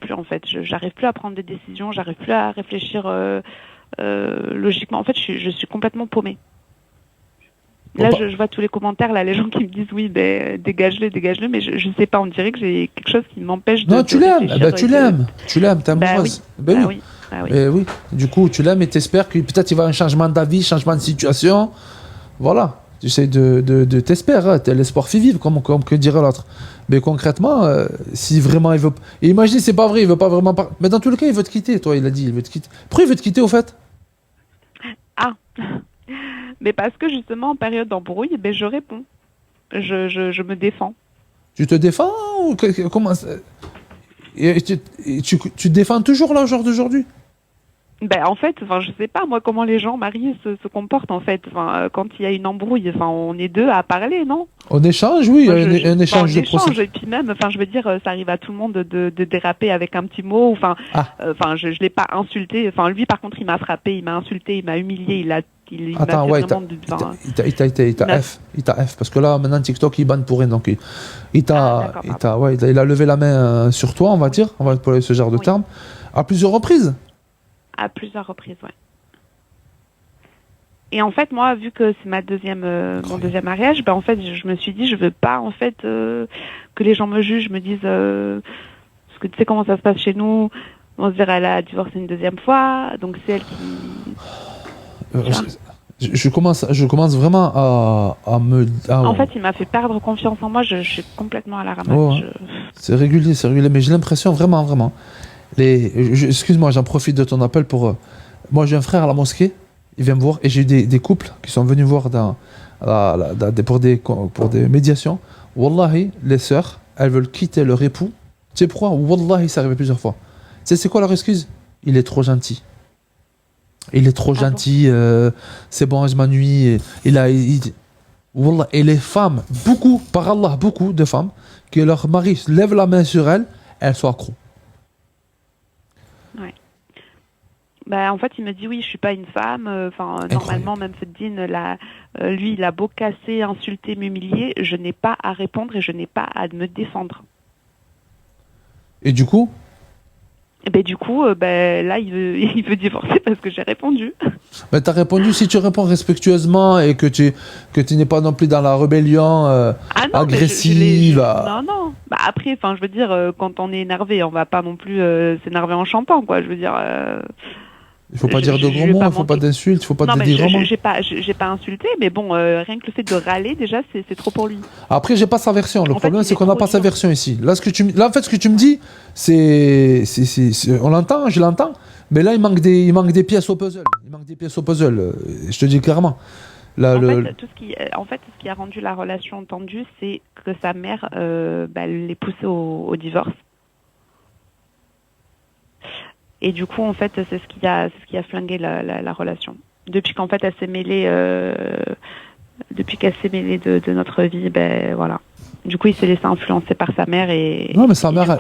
plus en fait. J'arrive plus à prendre des décisions, j'arrive plus à réfléchir logiquement. En fait, je suis complètement paumée. Là, je vois tous les commentaires, là, les gens qui me disent oui, ben dégage-le, mais je sais pas, on dirait que j'ai quelque chose qui m'empêche Non, tu l'aimes, tu l'aimes, t'es Bah amoureuse. oui, Ben bah oui. oui, bah oui. Ben oui. Du coup, tu l'aimes et t'espères que peut-être il va y avoir un changement d'avis, changement de situation. Voilà. Tu essaies de t'espères, hein. L'espoir fait vivre, comme que dirait l'autre. Mais concrètement, si vraiment il veut. Et imagine, c'est pas vrai, il veut pas vraiment. Mais dans tous les cas, il veut te quitter, toi, il a dit, il veut te quitter. Pourquoi il veut te quitter au fait? Ah, mais parce que justement, en période d'embrouille, ben je réponds. Je me défends. Tu te défends ou comment tu te défends toujours là, au jour d'aujourd'hui? Ben en fait, enfin je sais pas moi comment les gens mariés se comportent en fait. Enfin quand il y a une embrouille, enfin on est deux à parler, non? On échange, oui, Moi, un échange de procédures. et puis même, enfin je veux dire, ça arrive à tout le monde de déraper avec un petit mot. Enfin, Ah, je l'ai pas insulté. Enfin lui par contre il m'a frappé, il m'a insulté, il m'a humilié, il m'a attends, fait ouais, vraiment il t'a F, parce que là, maintenant, TikTok, il banne pour rien, donc d'accord, pardon. ouais, il a levé la main sur toi, on va dire, on va employer ce genre de Oui. terme, à plusieurs reprises. À plusieurs reprises, ouais. Et en fait, moi, vu que c'est mon deuxième mariage, ben en fait, je me suis dit, je veux pas en fait que les gens me jugent, me disent, parce que tu sais comment ça se passe chez nous. On se dirait, elle a divorcé une deuxième fois, donc c'est elle qui. Euh, je commence vraiment En fait, il m'a fait perdre confiance en moi. Je suis complètement à la ramasse. Oh, c'est régulier, mais j'ai l'impression vraiment. Excuse-moi, j'en profite de ton appel pour. Moi, j'ai un frère à la mosquée, il vient me voir, et j'ai eu des couples qui sont venus voir pour des médiations. Wallahi, les sœurs, elles veulent quitter leur époux. Tu sais pourquoi? Wallahi, ça arrivé plusieurs fois. Tu sais, c'est quoi leur excuse? Il est trop gentil. Il est trop gentil, c'est bon, je m'ennuie. Wallah, et les femmes, par Allah, beaucoup de femmes, que leur mari lève la main sur elles, elles sont accros. Ouais. Bah, en fait, il me dit oui, je suis pas une femme. Enfin, normalement, même Feddine, lui, il a beau casser, insulter, m'humilier, je n'ai pas à répondre et je n'ai pas à me défendre. Et du coup? Et ben du coup, là, il veut divorcer parce que j'ai répondu. Ben, t'as répondu, si tu réponds respectueusement et que tu n'es pas non plus dans la rébellion agressive. Non. Bah, après, enfin, je veux dire, quand on est énervé, on va pas non plus s'énerver en chantant, quoi. Je veux dire. Il faut pas dire de gros mots, il faut pas d'insultes, il faut pas de dénigrement. J'ai pas insulté, mais bon, rien que le fait de râler, déjà, c'est trop pour lui. Après, j'ai pas sa version. Le problème, c'est qu'on n'a pas sa version ici. Là, en fait, ce que tu me dis, on l'entend, je l'entends, mais là, il manque des pièces au puzzle. Je te dis clairement. En fait, tout ce qui a rendu la relation tendue, c'est que sa mère, l'est poussée au divorce. Et du coup, en fait, c'est ce qui a flingué la relation. Depuis qu'en fait, elle s'est mêlée, de notre vie, ben voilà. Du coup, il s'est laissé influencer par sa mère et. Non, mais sa mère,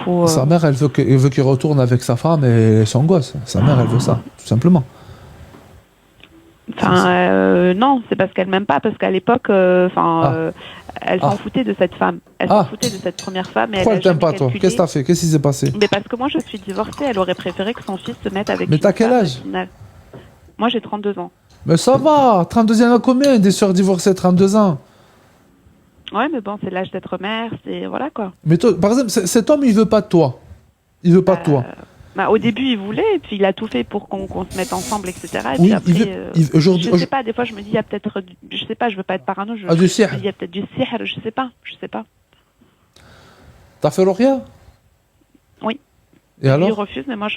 elle veut qu'il retourne avec sa femme et son gosse. Sa mère, elle veut ça, tout simplement. Enfin, non, c'est parce qu'elle m'aime pas, parce qu'à l'époque, elle s'en foutait de cette femme. Elle s'en foutait de cette première femme. Et pourquoi elle t'aime pas, toi? Qu'est-ce que t'as fait? Qu'est-ce qui s'est passé? Mais parce que moi, je suis divorcée. Elle aurait préféré que son fils se mette avec. Mais t'as quel âge? Moi, j'ai 32 ans. Mais ça va, 32 ans à combien? Des sœurs divorcées, 32 ans? Ouais, mais bon, c'est l'âge d'être mère, c'est. Voilà, quoi. Mais toi, par exemple, cet homme, il veut pas de toi. Il veut pas de toi. Au début, il voulait, et puis il a tout fait pour qu'on se mette ensemble, etc. Et oui, puis après, je sais pas, des fois, je me dis, il y a peut-être. Je sais pas, je veux pas être parano. Du sihr. Il y a peut-être du sihr, je sais pas. T'as fait l'Oria? Oui. Et alors? Il refuse, mais moi,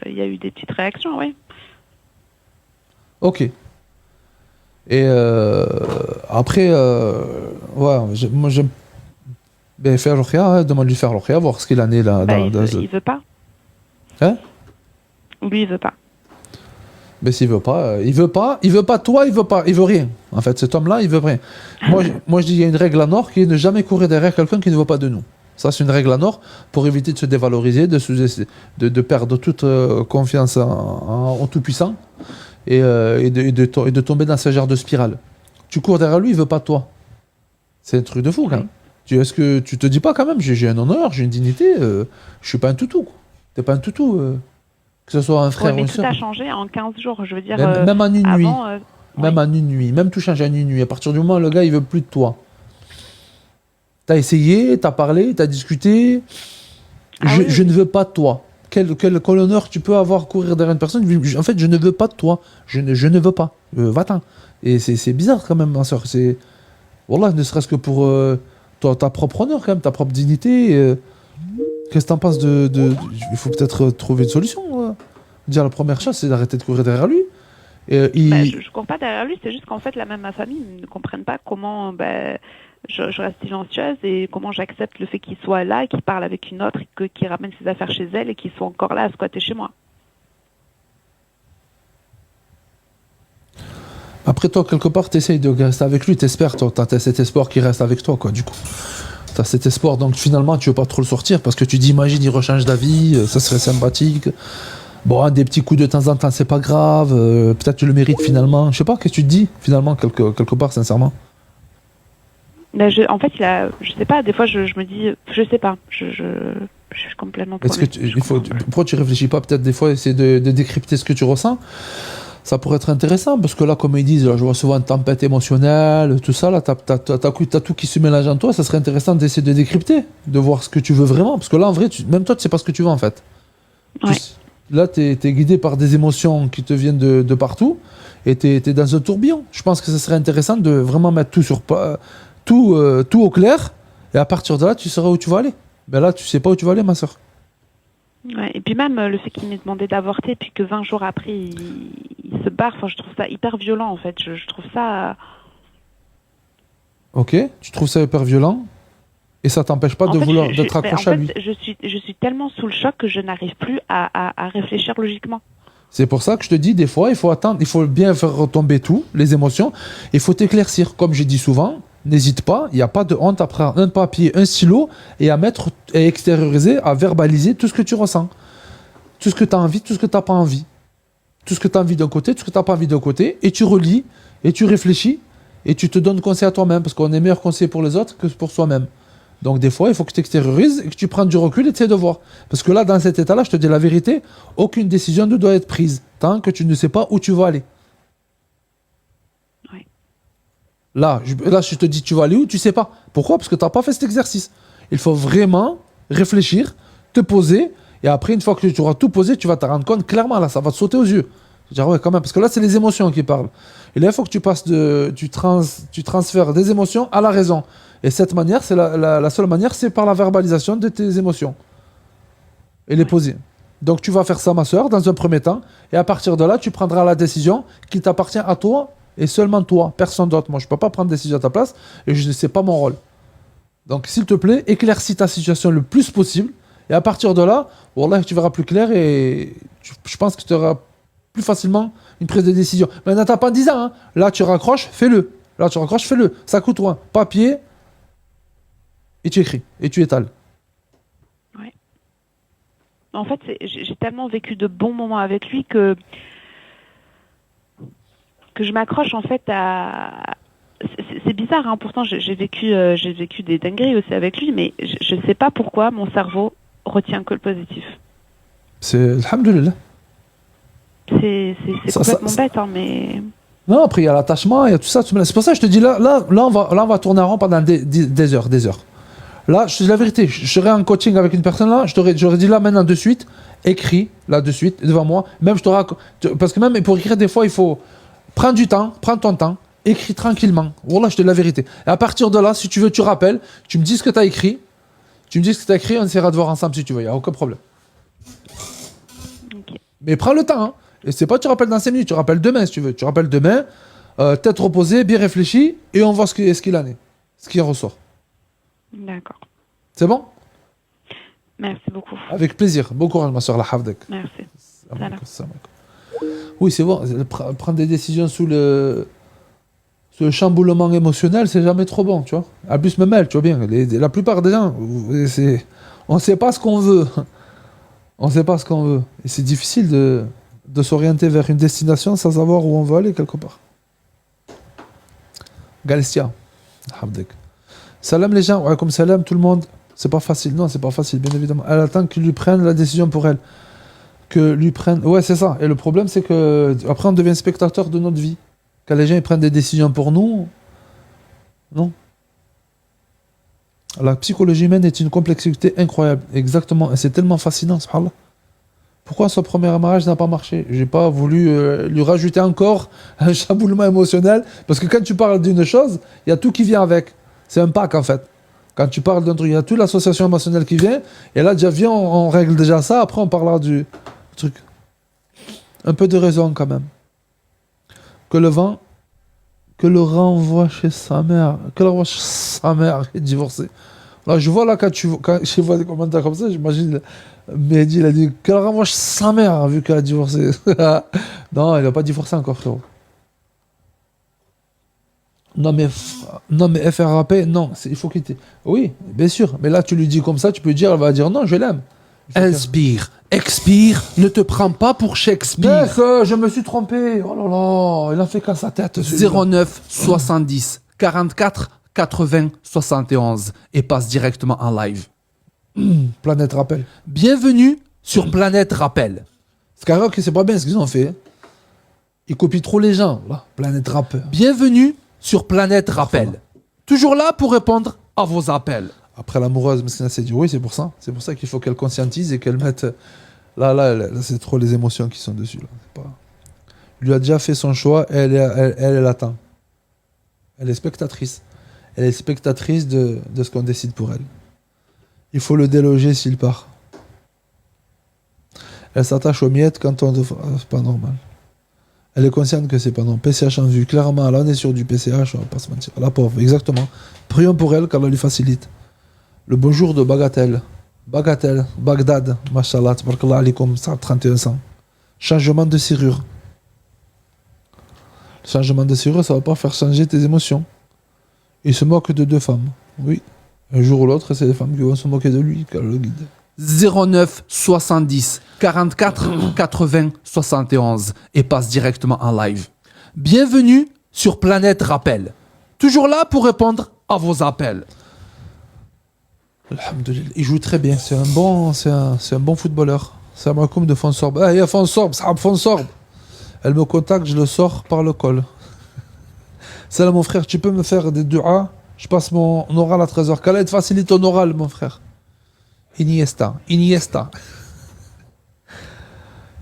il y a eu des petites réactions, oui. Ok. Et après, moi j'aime faire l'Oria, demande-lui faire l'Oria, voir ce qu'il en est là. Il veut pas. Hein? Lui, il veut pas. Mais s'il veut pas, il veut pas toi, il veut rien. En fait, cet homme-là, il veut rien. Moi, je dis, il y a une règle en or qui est ne jamais courir derrière quelqu'un qui ne veut pas de nous. Ça, c'est une règle en or pour éviter de se dévaloriser, de perdre toute confiance en tout-puissant et de tomber dans ce genre de spirale. Tu cours derrière lui, il veut pas de toi. C'est un truc de fou, quand même. Est-ce que tu te dis pas quand même, j'ai un honneur, j'ai une dignité, je suis pas un toutou, quoi. T'es pas un toutou, que ce soit un frère Ouais, ou mais une tout sœur. a changé en 15 jours. Je veux dire, Même en une nuit, avant, même oui. en une nuit, même tout change en une nuit. À partir du moment où le gars il veut plus de toi, t'as essayé, t'as parlé, t'as discuté. Ah oui, Je ne oui. veux pas de toi. Quel honneur tu peux avoir courir derrière une personne. En fait, je ne veux pas de toi. Je ne veux pas. Va-t'en. Et c'est bizarre quand même, ma soeur. Wallah, ne serait-ce que pour ta propre honneur, quand même, ta propre dignité. Qu'est-ce que t'en penses il faut peut-être trouver une solution. Déjà, la première chose, c'est d'arrêter de courir derrière lui. Bah, je cours pas derrière lui, c'est juste qu'en fait, même ma famille ne comprennent pas comment je reste silencieuse et comment j'accepte le fait qu'il soit là, qu'il parle avec une autre, qu'il ramène ses affaires chez elle et qu'il soit encore là à squatter chez moi. Après, toi, quelque part, t'essayes de rester avec lui, t'espères, t'as cet espoir qui reste avec toi, quoi, du coup. T'as cet espoir, donc finalement, tu veux pas trop le sortir parce que tu dis, imagine, il rechange d'avis, ça serait sympathique. Bon, des petits coups de temps en temps, c'est pas grave, peut-être tu le mérites finalement. Je sais pas, qu'est-ce que tu te dis, finalement, quelque part, sincèrement. Ben, en fait, je sais pas, des fois, je me dis, je sais pas, je suis complètement Est-ce que paumée. pourquoi tu réfléchis pas, peut-être des fois, essayer de décrypter ce que tu ressens? Ça pourrait être intéressant, parce que là, comme ils disent, là, je vois souvent une tempête émotionnelle, tout ça, là, t'as tout qui se mélange en toi, ça serait intéressant d'essayer de décrypter, de voir ce que tu veux vraiment, parce que là, en vrai, même toi, tu sais pas ce que tu veux, en fait. Ouais. Là, t'es guidé par des émotions qui te viennent de partout, et t'es dans un tourbillon. Je pense que ça serait intéressant de vraiment mettre tout au clair, et à partir de là, tu sauras où tu vas aller. Ben là, tu sais pas où tu vas aller, ma soeur. Ouais. Et puis même le fait qu'il m'ait demandé d'avorter, puis que 20 jours après, il se barre, enfin, je trouve ça hyper violent, en fait. Je trouve ça... Ok, tu trouves ça hyper violent, et ça t'empêche pas En de fait, vouloir d'être accroché à lui. je suis tellement sous le choc que je n'arrive plus à réfléchir logiquement. C'est pour ça que je te dis, des fois, il faut attendre, il faut bien faire retomber tout, les émotions, il faut t'éclaircir. Comme j'ai dit souvent, n'hésite pas, il n'y a pas de honte à prendre un papier, un stylo, et à mettre, et extérioriser, à verbaliser tout ce que tu ressens. Tout ce que tu as envie, tout ce que tu n'as pas envie. Tout ce que tu as envie d'un côté, tout ce que tu n'as pas envie d'un côté, et tu relis, et tu réfléchis, et tu te donnes conseil à toi-même, parce qu'on est meilleur conseiller pour les autres que pour soi-même. Donc des fois, il faut que tu extériorises et que tu prennes du recul et tu essaies de voir. Parce que là, dans cet état-là, je te dis la vérité, aucune décision ne doit être prise tant que tu ne sais pas où tu vas aller. Ouais. Là, je te dis tu vas aller où, tu sais pas. Pourquoi? Parce que tu n'as pas fait cet exercice. Il faut vraiment réfléchir, te poser, et après, une fois que tu auras tout posé, tu vas te rendre compte clairement, là, ça va te sauter aux yeux. Je vais dire, ouais, quand même, parce que là, c'est les émotions qui parlent. Et là, il faut que tu passes tu transfères des émotions à la raison. Et cette manière, c'est la seule manière, c'est par la verbalisation de tes émotions. Et les Ouais. poser. Donc tu vas faire ça, ma soeur, dans un premier temps. Et à partir de là, tu prendras la décision qui t'appartient à toi et seulement toi, personne d'autre. Moi, je ne peux pas prendre de décision à ta place et je ne sais pas mon rôle. Donc, s'il te plaît, éclaircis ta situation le plus possible. Et à partir de là, wallah, tu verras plus clair et je pense que tu auras plus facilement une prise de décision. Mais n'attends pas 10 ans. Hein. Là, tu raccroches, fais-le. Là, tu raccroches, fais-le. Ça coûte rien. Papier, et tu écris, et tu étales. Ouais. En fait, j'ai tellement vécu de bons moments avec lui que je m'accroche en fait à... C'est bizarre, hein. Pourtant j'ai vécu des dingueries aussi avec lui, mais je sais pas pourquoi mon cerveau retient que le positif. C'est... Alhamdulillah. C'est complètement bête, hein, mais... Non, après, il y a l'attachement, il y a tout ça. C'est pour ça que je te dis, là, on va tourner en rond pendant des heures, des heures. Là, je te dis la vérité, je serais en coaching avec une personne là, j'aurais dit là maintenant de suite, écris là de suite devant moi. Même parce que même pour écrire des fois il faut prendre du temps, prendre ton temps, écris tranquillement. Voilà, je te dis la vérité. Et à partir de là, si tu veux, tu rappelles, tu me dis ce que tu as écrit, on essaiera de voir ensemble si tu veux, il n'y a aucun problème. Okay. Mais prends le temps, hein. Et c'est pas tu rappelles dans 5 minutes, tu rappelles demain si tu veux. Tu rappelles demain, tête reposée, bien réfléchi, et on voit ce qu'il en est, ce qui en ressort. D'accord. C'est bon? Merci beaucoup. Avec plaisir. Bon courage, ma soeur, la hafdak. Merci. Oui, c'est bon. Prendre des décisions sous le chamboulement émotionnel, c'est jamais trop bon, tu vois. En plus, même elle, tu vois bien, la plupart des gens, on ne sait pas ce qu'on veut. On ne sait pas ce qu'on veut. Et c'est difficile de s'orienter vers une destination sans savoir où on veut aller quelque part. Galestia. Hafdak. Salam les gens, comme salam tout le monde. C'est pas facile, non, c'est pas facile, bien évidemment. Elle attend qu'ils lui prennent la décision pour elle. Que lui prennent. Ouais, c'est ça. Et le problème, c'est que après, on devient spectateur de notre vie. Quand les gens ils prennent des décisions pour nous, non. La psychologie humaine est une complexité incroyable. Exactement. Et c'est tellement fascinant, subhanallah. Pourquoi son premier mariage n'a pas marché? J'ai pas voulu lui rajouter encore un chamboulement émotionnel. Parce que quand tu parles d'une chose, il y a tout qui vient avec. C'est un pack en fait. Quand tu parles d'un truc, il y a toute l'association émotionnelle qui vient. Et là, déjà, viens, on règle déjà ça. Après, on parlera du truc. Un peu de raison quand même. Que le renvoie chez sa mère. Que le renvoie chez sa mère est divorcée. Là, je vois là, quand je vois des commentaires comme ça, j'imagine Mehdi, il a dit qu'elle renvoie chez sa mère vu qu'elle a divorcé. Non, il n'a pas divorcé encore, frérot. Non mais FRAP, non, il faut quitter. Oui, bien sûr. Mais là, tu lui dis comme ça, tu peux dire, elle va dire non, je l'aime. Inspire, expire, ne te prends pas pour Shakespeare. Mec, je me suis trompé. Oh là là, il a fait qu'à sa tête. 09 70 44 80 71 et passe directement en live. Planète Rappel. Bienvenue sur Planète Rappel. Skyrock, c'est pas bien ce qu'ils ont fait. Ils copient trop les gens. Là. Planète Rappel. Bienvenue sur Planète Rappel. Toujours là pour répondre à vos appels. Après l'amoureuse, Meskina s'est dit oui, c'est pour ça. C'est pour ça qu'il faut qu'elle conscientise et qu'elle mette. Là, c'est trop les émotions qui sont dessus. Là. C'est pas... Il lui a déjà fait son choix, elle attend. Elle est spectatrice. Elle est spectatrice de ce qu'on décide pour elle. Il faut le déloger s'il part. Elle s'attache aux miettes quand on... C'est pas normal. Elle est consciente que c'est pas normal. PCH en vue. Clairement, là, on est sur du PCH, on va pas se mentir. La pauvre, exactement. Prions pour elle, qu'Allah lui facilite. Le bonjour de Bagatelle. Bagdad, mashallah, tabarakallah alaikum, 31 ans. Changement de serrure. Le changement de serrure, ça va pas faire changer tes émotions. Il se moque de deux femmes. Oui. Un jour ou l'autre, c'est les femmes qui vont se moquer de lui, qu'elle le guide. 09 70 44 80 71 et passe directement en live. Bienvenue sur Planète Rappel. Toujours là pour répondre à vos appels. Alhamdulillah. Il joue très bien. C'est un bon footballeur. C'est un Makoum de Fonsorbe. Ah, il y a Fonsorbe, Sahab Fonsorbe. Elle me contacte, je le sors par le col. Salam mon frère, tu peux me faire des duas? Je passe mon oral à 13h. Qu'Allah te facilite ton oral, mon frère. Iniesta. Il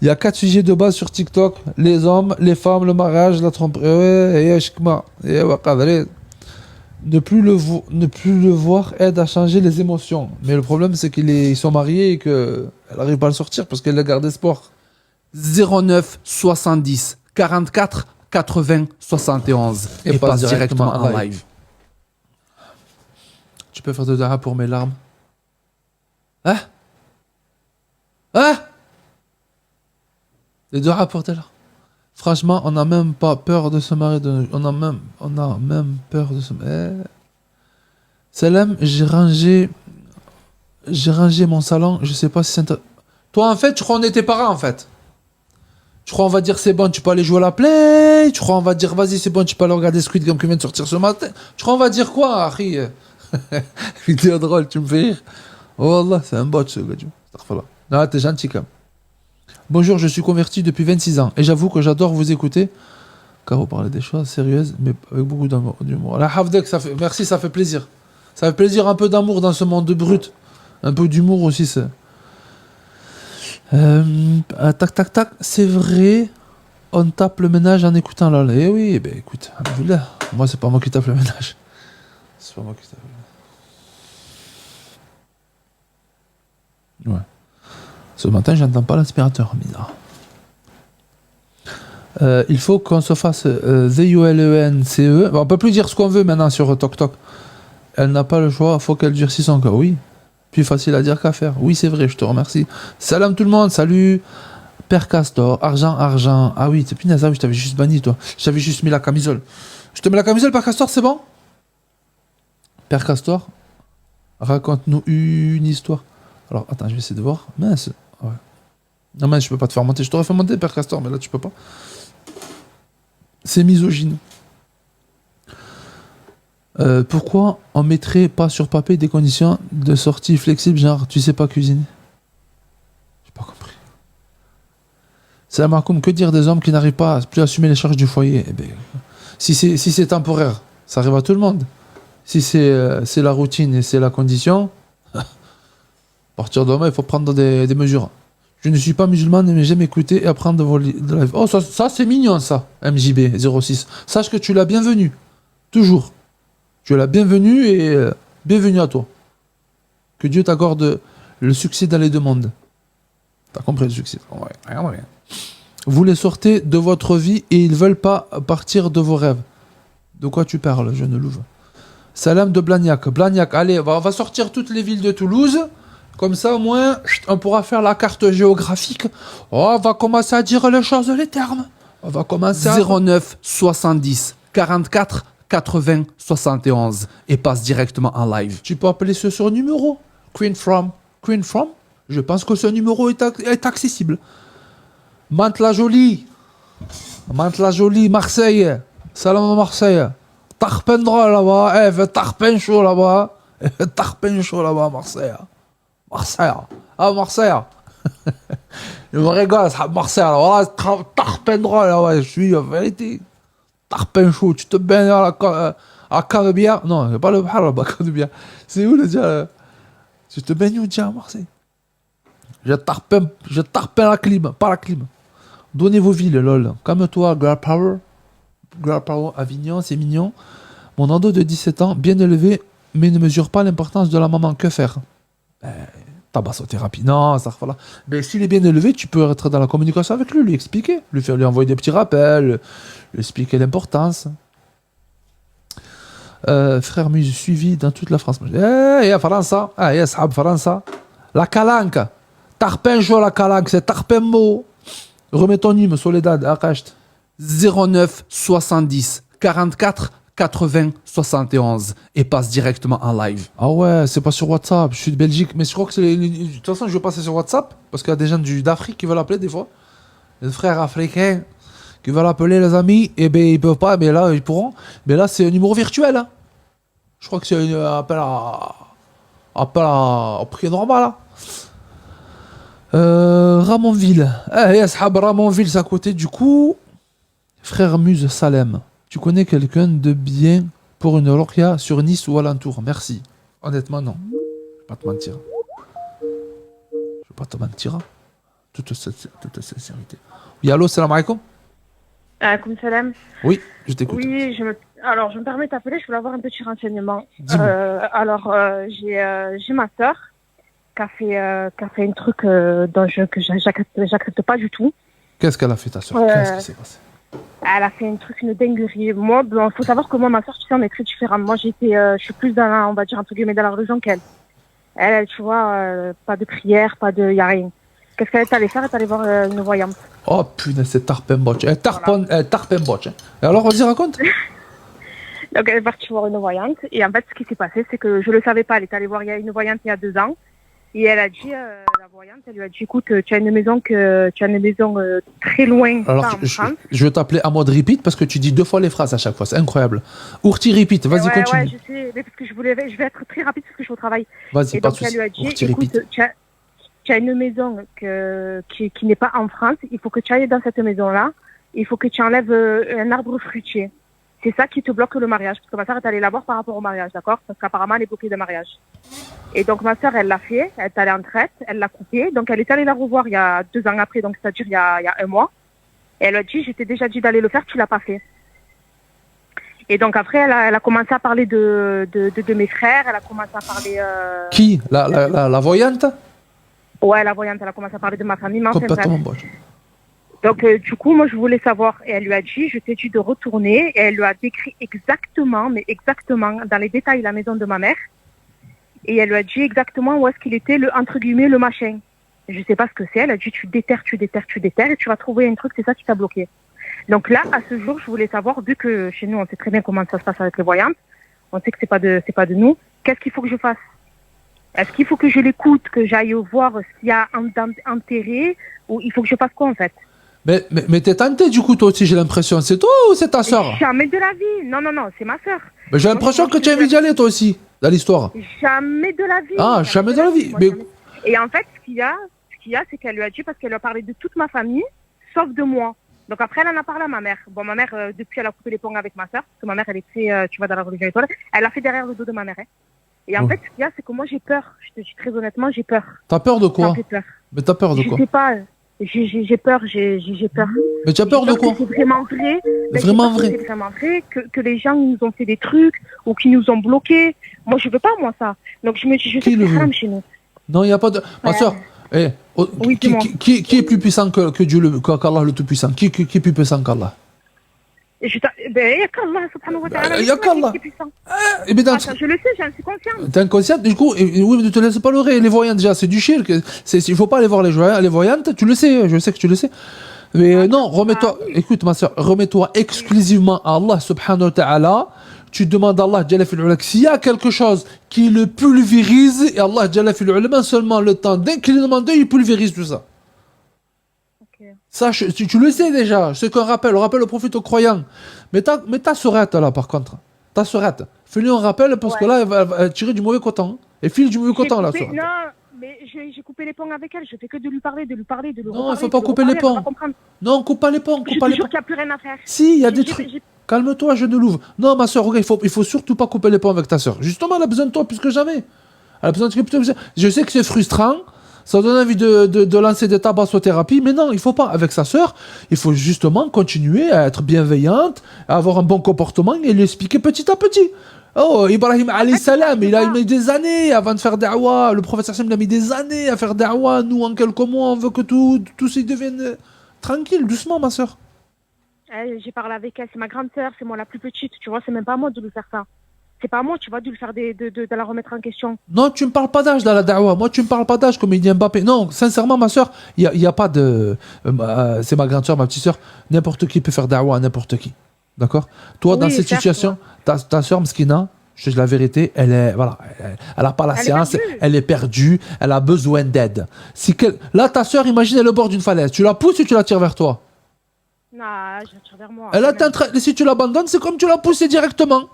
y a 4 sujets de base sur TikTok. Les hommes, les femmes, le mariage, la tromperie. Ne plus le voir aide à changer les émotions. Mais le problème, c'est qu'ils sont mariés et qu'elle n'arrive pas à le sortir parce qu'elle le garde espoir. 09 70 44 80 71 et passe directement en live. Tu peux faire de dara pour mes larmes? Hein? Des dara pour tes larmes. Franchement, on n'a même pas peur de se marier. On a même peur de se marier. Salam, j'ai rangé mon salon. Je sais pas si c'est... Toi, en fait, tu crois qu'on est tes parents, en fait. Tu crois on va dire c'est bon, tu peux aller jouer à la play. Tu crois on va dire vas-y c'est bon, tu peux aller regarder Squid Game qui vient de sortir ce matin. Tu crois on va dire quoi, Harry? Vidéo drôle, tu me fais rire. Oh Allah, c'est un bot ce gars. Non, t'es gentil quand même. Bonjour, je suis converti depuis 26 ans et j'avoue que j'adore vous écouter car vous parlez des choses sérieuses mais avec beaucoup d'humour. La Havdek, merci, ça fait plaisir. Ça fait plaisir un peu d'amour dans ce monde brut. Un peu d'humour aussi, c'est... tac, c'est vrai, on tape le ménage en écoutant là. Eh oui, ben écoute, alhamdoulilah. Moi, c'est pas moi qui tape le ménage. C'est pas moi qui tape le ménage. Ouais. Ce matin, j'entends pas l'aspirateur, bizarre. Il faut qu'on se fasse VULENCE. On peut plus dire ce qu'on veut maintenant sur TokTok. Elle n'a pas le choix, faut qu'elle durcisse son corps. Oui. Plus facile à dire qu'à faire. Oui, c'est vrai, je te remercie. Salam tout le monde, salut. Père Castor, argent. Ah oui, c'est punaise, ah oui, je t'avais juste banni, toi. Je t'avais juste mis la camisole. Je te mets la camisole, Père Castor, c'est bon? Père Castor, raconte-nous une histoire. Alors, attends, je vais essayer de voir. Mince. Ouais. Non, mais je peux pas te faire monter. Je t'aurais fait monter, Père Castor, mais là, tu peux pas. C'est misogyne. Pourquoi on mettrait pas sur papier des conditions de sortie flexibles, genre tu sais pas cuisiner? J'ai pas compris. Salam alaikum, que dire des hommes qui n'arrivent pas à plus assumer les charges du foyer? Eh ben, si c'est temporaire, ça arrive à tout le monde. Si c'est la routine et c'est la condition, à partir de là, il faut prendre des mesures. Je ne suis pas musulman, mais j'aime écouter et apprendre vos lives. Oh, ça c'est mignon, ça, MJB06. Sache que tu es la bienvenue. Toujours. Tu es la bienvenue et bienvenue à toi. Que Dieu t'accorde le succès dans les deux mondes. T'as compris le succès? Ouais. Vous les sortez de votre vie et ils veulent pas partir de vos rêves. De quoi tu parles, jeune louve? Salam de Blagnac. Blagnac, allez, on va sortir toutes les villes de Toulouse. Comme ça, au moins, on pourra faire la carte géographique. Oh, on va commencer à dire les choses, les termes. On va commencer à... 09 70 44 80 71 et passe directement en live. Tu peux appeler ce numéro. Queen from. Je pense que ce numéro est accessible. Mantes-la-Jolie, Marseille. Salam à Marseille. Tarpendra là-bas. Tarpen chaud là-bas. Tarpen chaud là-bas, Marseille. Marseille. Je me régale, Marseille. Voilà, Tarpendra là-bas. Je suis en vérité. Tarpen chaud. Tu te baignes à Canebière. Non, c'est pas le bar là-bas, Canebière. C'est où le dia? Tu te baignes où, tiens, à Marseille? Je tarpin la clim, pas la clim. Donnez vos villes, lol. Calme-toi, Girl Power. Girl Power, Avignon, c'est mignon. Mon ado de 17 ans, bien élevé, mais ne mesure pas l'importance de la maman. Que faire? Tabassothérapie. Non, ça voilà. Mais s'il est bien élevé, tu peux être dans la communication avec lui expliquer, lui envoyer des petits rappels, lui expliquer l'importance. Frère Muse suivi dans toute la France. France. France. La calanque. Tarpenjo la calanque, c'est Tarpenmo. Remets ton hymne, Soledad, Akacht. 09 70 44 80 71 et passe directement en live. Ah ouais, c'est pas sur WhatsApp, je suis de Belgique, mais je crois que c'est... De toute façon, je vais passer sur WhatsApp, parce qu'il y a des gens d'Afrique qui veulent appeler des fois. Les frères africains qui veulent appeler les amis, et ben ils peuvent pas, mais là, ils pourront. Mais là, c'est un numéro virtuel. Hein. Je crois que c'est un appel au prix normal. Là. Ramonville. Ramonville, c'est à côté. Du coup, frère Muse Salem, tu connais quelqu'un de bien pour une Rokia sur Nice ou alentour? Merci. Honnêtement, non. Je vais pas te mentir. Je vais pas te mentir. Toute sincérité. Oui, allô, salam alaikum. Alaykoum salam. Oui, je t'écoute. Oui, je me permets de t'appeler, je voulais avoir un petit renseignement. J'ai ma sœur qui a fait un truc que j'accepte pas du tout. Qu'est-ce qu'elle a fait, ta sœur? Qu'est-ce qui s'est passé? Elle a fait une dinguerie. Moi, faut savoir que moi, ma sœur, tu sais, on est très différents. Moi, je suis plus dans la, on va dire, entre guillemets, dans la religion qu'elle. Elle, tu vois, pas de prière, y a rien. Qu'est-ce qu'elle est allée faire? Elle est allée voir une voyante. Oh putain, c'est Tarpenbotch. Tarpenbotch. Et alors, vas-y, raconte. Donc, elle est partie voir une voyante. Et en fait, ce qui s'est passé, c'est que je le savais pas. Elle est allée voir une voyante il y a 2 ans. Et elle a dit, la voyante, elle lui a dit, écoute, tu as une maison très loin. Alors, je vais t'appeler à mode repeat parce que tu dis 2 fois les phrases à chaque fois. C'est incroyable. Ourti repeat, vas-y, continue. Ouais, je sais, mais parce que je vais être très rapide parce que je suis au travail. Vas-y, et pas donc, elle lui a dit, Ourti écoute, repeat. tu as une maison qui n'est pas en France. Il faut que tu ailles dans cette maison-là. Il faut que tu enlèves un arbre fruitier. C'est ça qui te bloque le mariage. Parce que ma soeur est allée la voir par rapport au mariage, d'accord? Parce qu'apparemment, elle est bloquée de mariage. Et donc, ma soeur, elle l'a fait. Elle est allée en traite. Elle l'a coupé. Donc, elle est allée la revoir il y a 2 ans après. Donc, c'est-à-dire il y a 1 mois. Et elle a dit, je t'ai déjà dit d'aller le faire, tu l'as pas fait. Et donc, après, elle a commencé à parler de mes frères. Elle a commencé à parler... Qui? La voyante? Ouais, la voyante. Elle a commencé à parler de ma famille. Mais enfin, complètement boche. Donc, du coup, moi, je voulais savoir. Et elle lui a dit, je t'ai dit de retourner. Et elle lui a décrit exactement, mais exactement, dans les détails, la maison de ma mère. Et elle lui a dit exactement où est-ce qu'il était, entre guillemets, le machin. Je sais pas ce que c'est. Elle a dit, tu déterres, et tu vas trouver un truc, c'est ça qui t'a bloqué. Donc là, à ce jour, je voulais savoir, vu que chez nous, on sait très bien comment ça se passe avec les voyantes, on sait que c'est pas de nous, qu'est-ce qu'il faut que je fasse? Est-ce qu'il faut que je l'écoute, que j'aille voir s'il y a enterré, ou il faut que je fasse quoi, en fait? Mais t'es tenté du coup, toi aussi, j'ai l'impression. C'est toi ou c'est ta soeur? Jamais de la vie. Non, c'est ma sœur. Mais j'ai l'impression que tu as envie d'y aller, toi aussi, dans l'histoire. Jamais de la vie. Ah, jamais de la vie. Moi, Mais jamais. Et en fait, ce qu'il y a, c'est qu'elle lui a dit, parce qu'elle lui a parlé de toute ma famille, sauf de moi. Donc après, elle en a parlé à ma mère. Bon, ma mère, depuis, elle a coupé les ponts avec ma sœur, parce que ma mère, elle est très, tu vois, dans la religion étoile. Elle a fait derrière le dos de ma mère. Hein. Et en fait, ce qu'il y a, c'est que moi, j'ai peur. Je te dis très honnêtement, j'ai peur. t'as peur de Ça quoi? me fait peur. Mais t'as peur de Je quoi? sais pas. J'ai peur, j'ai peur. Mais tu as peur de J'ai quoi? que c'est vraiment vrai. Ben, Vraiment j'ai peur que vrai. C'est vraiment vrai que les gens nous ont fait des trucs ou qui nous ont bloqués. Moi, je veux pas, moi, ça. Donc, je me dis, je sais Qui que le c'est veut? haram chez nous. Non, il n'y a pas de. Ma Ouais. soeur, Oui, dis-moi. qui est plus puissant que Dieu, qu'Allah le Tout-Puissant? Qui est plus puissant qu'Allah? Et ben, y a qu'Allah, subhanahu wa ta'ala. Y a qu'Allah. qui est puissant. Eh bien, Attends, je le sais, j'en suis consciente. t'es inconsciente, du coup, oui, mais ne te laisse pas leurrer. Les voyantes, déjà, c'est du shirk. Il faut pas aller voir les voyantes, tu le sais, je sais que tu le sais. Mais non, remets-toi, écoute, ma soeur, remets-toi exclusivement à Allah subhanahu wa ta'ala. Tu demandes à Allah Jalla fil ula, s'il y a quelque chose qui le pulvérise, et Allah Jalla fil ula, seulement le temps, dès qu'il demande, il pulvérise tout ça. Ok. Ça, tu le sais déjà, c'est qu'un rappel, on rappelle le prophète aux croyants. Mais ta sourette, là, par contre, ta sourette, fais-lui un rappel, parce que là, elle va tirer du mauvais coton. Et file du mauvais coton, là, sourette. Non, mais j'ai coupé les ponts avec elle. Je fais que de lui parler, de lui parler, de lui Non, reparler. il faut pas de lui couper les reparler, elle va ponts. pas comprendre. Non, coupe pas les ponts, coupe Je pas te les jure ponts. qu'il n'y a plus rien à faire. Si, il y a des J'ai- trucs. j'ai- Calme-toi, je ne l'ouvre. Non, ma soeur, regarde, il faut surtout pas couper les ponts avec ta soeur. Justement, elle a besoin de toi plus que jamais. Elle a besoin de toi. Je sais que c'est frustrant, ça donne envie de lancer des tabassothérapies, mais non, il faut pas. Avec sa soeur, il faut justement continuer à être bienveillante, à avoir un bon comportement et lui expliquer petit à petit. Oh, Ibrahim alayhi salam, il a mis des années avant de faire da'wah. Le prophète sallam, il a mis des années à faire da'wah. Nous, en quelques mois, on veut que tout ça devienne tranquille, doucement, ma soeur. J'ai parlé avec elle, c'est ma grande sœur, c'est moi la plus petite, tu vois, c'est même pas à moi de lui faire ça. C'est pas à moi, tu vois, de lui faire de la remettre en question. Non, tu me parles pas d'âge dans la da'wah. Moi, tu me parles pas d'âge comme il dit Mbappé. Non, sincèrement, ma soeur, il y a pas de. C'est ma grande soeur, ma petite soeur. N'importe qui peut faire da'wah à n'importe qui. D'accord? Toi, Oui, dans cette certes, situation, ta soeur, Mskina, je dis la vérité, elle est. Voilà. Elle a pas la Elle est science, perdue. elle est perdue, elle a besoin d'aide. Là, ta soeur, imagine, elle est au bord d'une falaise. Tu la pousses ou tu la tires vers toi? Non, je la tire vers moi. Elle quand a même. si tu l'abandonnes, c'est comme tu l'as poussée directement.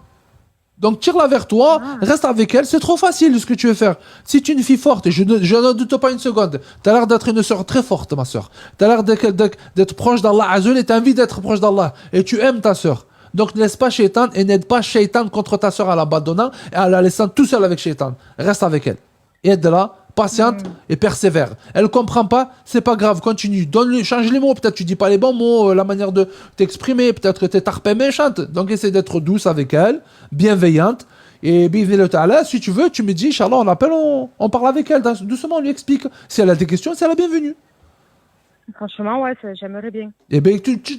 Donc tire-la vers toi, reste avec elle, c'est trop facile ce que tu veux faire. Si tu es une fille forte, et je ne doute pas une seconde, tu as l'air d'être une sœur très forte, ma sœur. Tu as l'air d'être proche d'Allah Azul et tu as envie d'être proche d'Allah. Et tu aimes ta sœur. Donc ne laisse pas Shaitan et n'aide pas Shaitan contre ta sœur en l'abandonnant et en la laissant tout seul avec Shaitan. Reste avec elle. Et aide-la, patiente et persévère. Elle comprend pas, c'est pas grave, continue. Change les mots, peut-être tu dis pas les bons mots, la manière de t'exprimer, peut-être que t'es tarpée méchante. Donc essaie d'être douce avec elle, bienveillante. Et bienvenue ta'ala, si tu veux, tu me dis, Inch'Allah, on l'appelle, on parle avec elle, doucement, on lui explique. Si elle a des questions, c'est la bienvenue. Franchement, ouais, j'aimerais bien. Eh bien,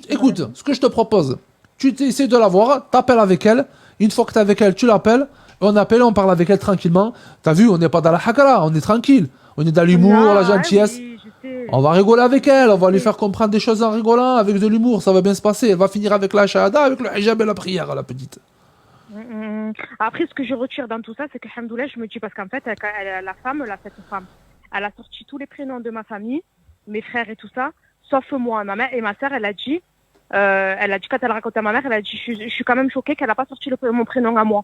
écoute, ce que je te propose, tu essaies de la voir, t'appelles avec elle. Une fois que t'es avec elle, tu l'appelles. On appelle, on parle avec elle tranquillement. T'as vu, on n'est pas dans la hakara, on est tranquille. On est dans l'humour, Non, la gentillesse. oui, je sais. On va rigoler avec elle, on va lui faire comprendre des choses en rigolant, avec de l'humour, ça va bien se passer. Elle va finir avec la shahada, avec le hijab et la prière, la petite. Après, ce que je retire dans tout ça, c'est que, alhamdoulilah, je me dis, parce qu'en fait, la femme, cette femme, elle a sorti tous les prénoms de ma famille, mes frères et tout ça, sauf moi. Ma mère et ma sœur, elle a dit, quand elle racontait à ma mère, elle a dit, je suis quand même choquée qu'elle n'a pas sorti mon prénom à moi.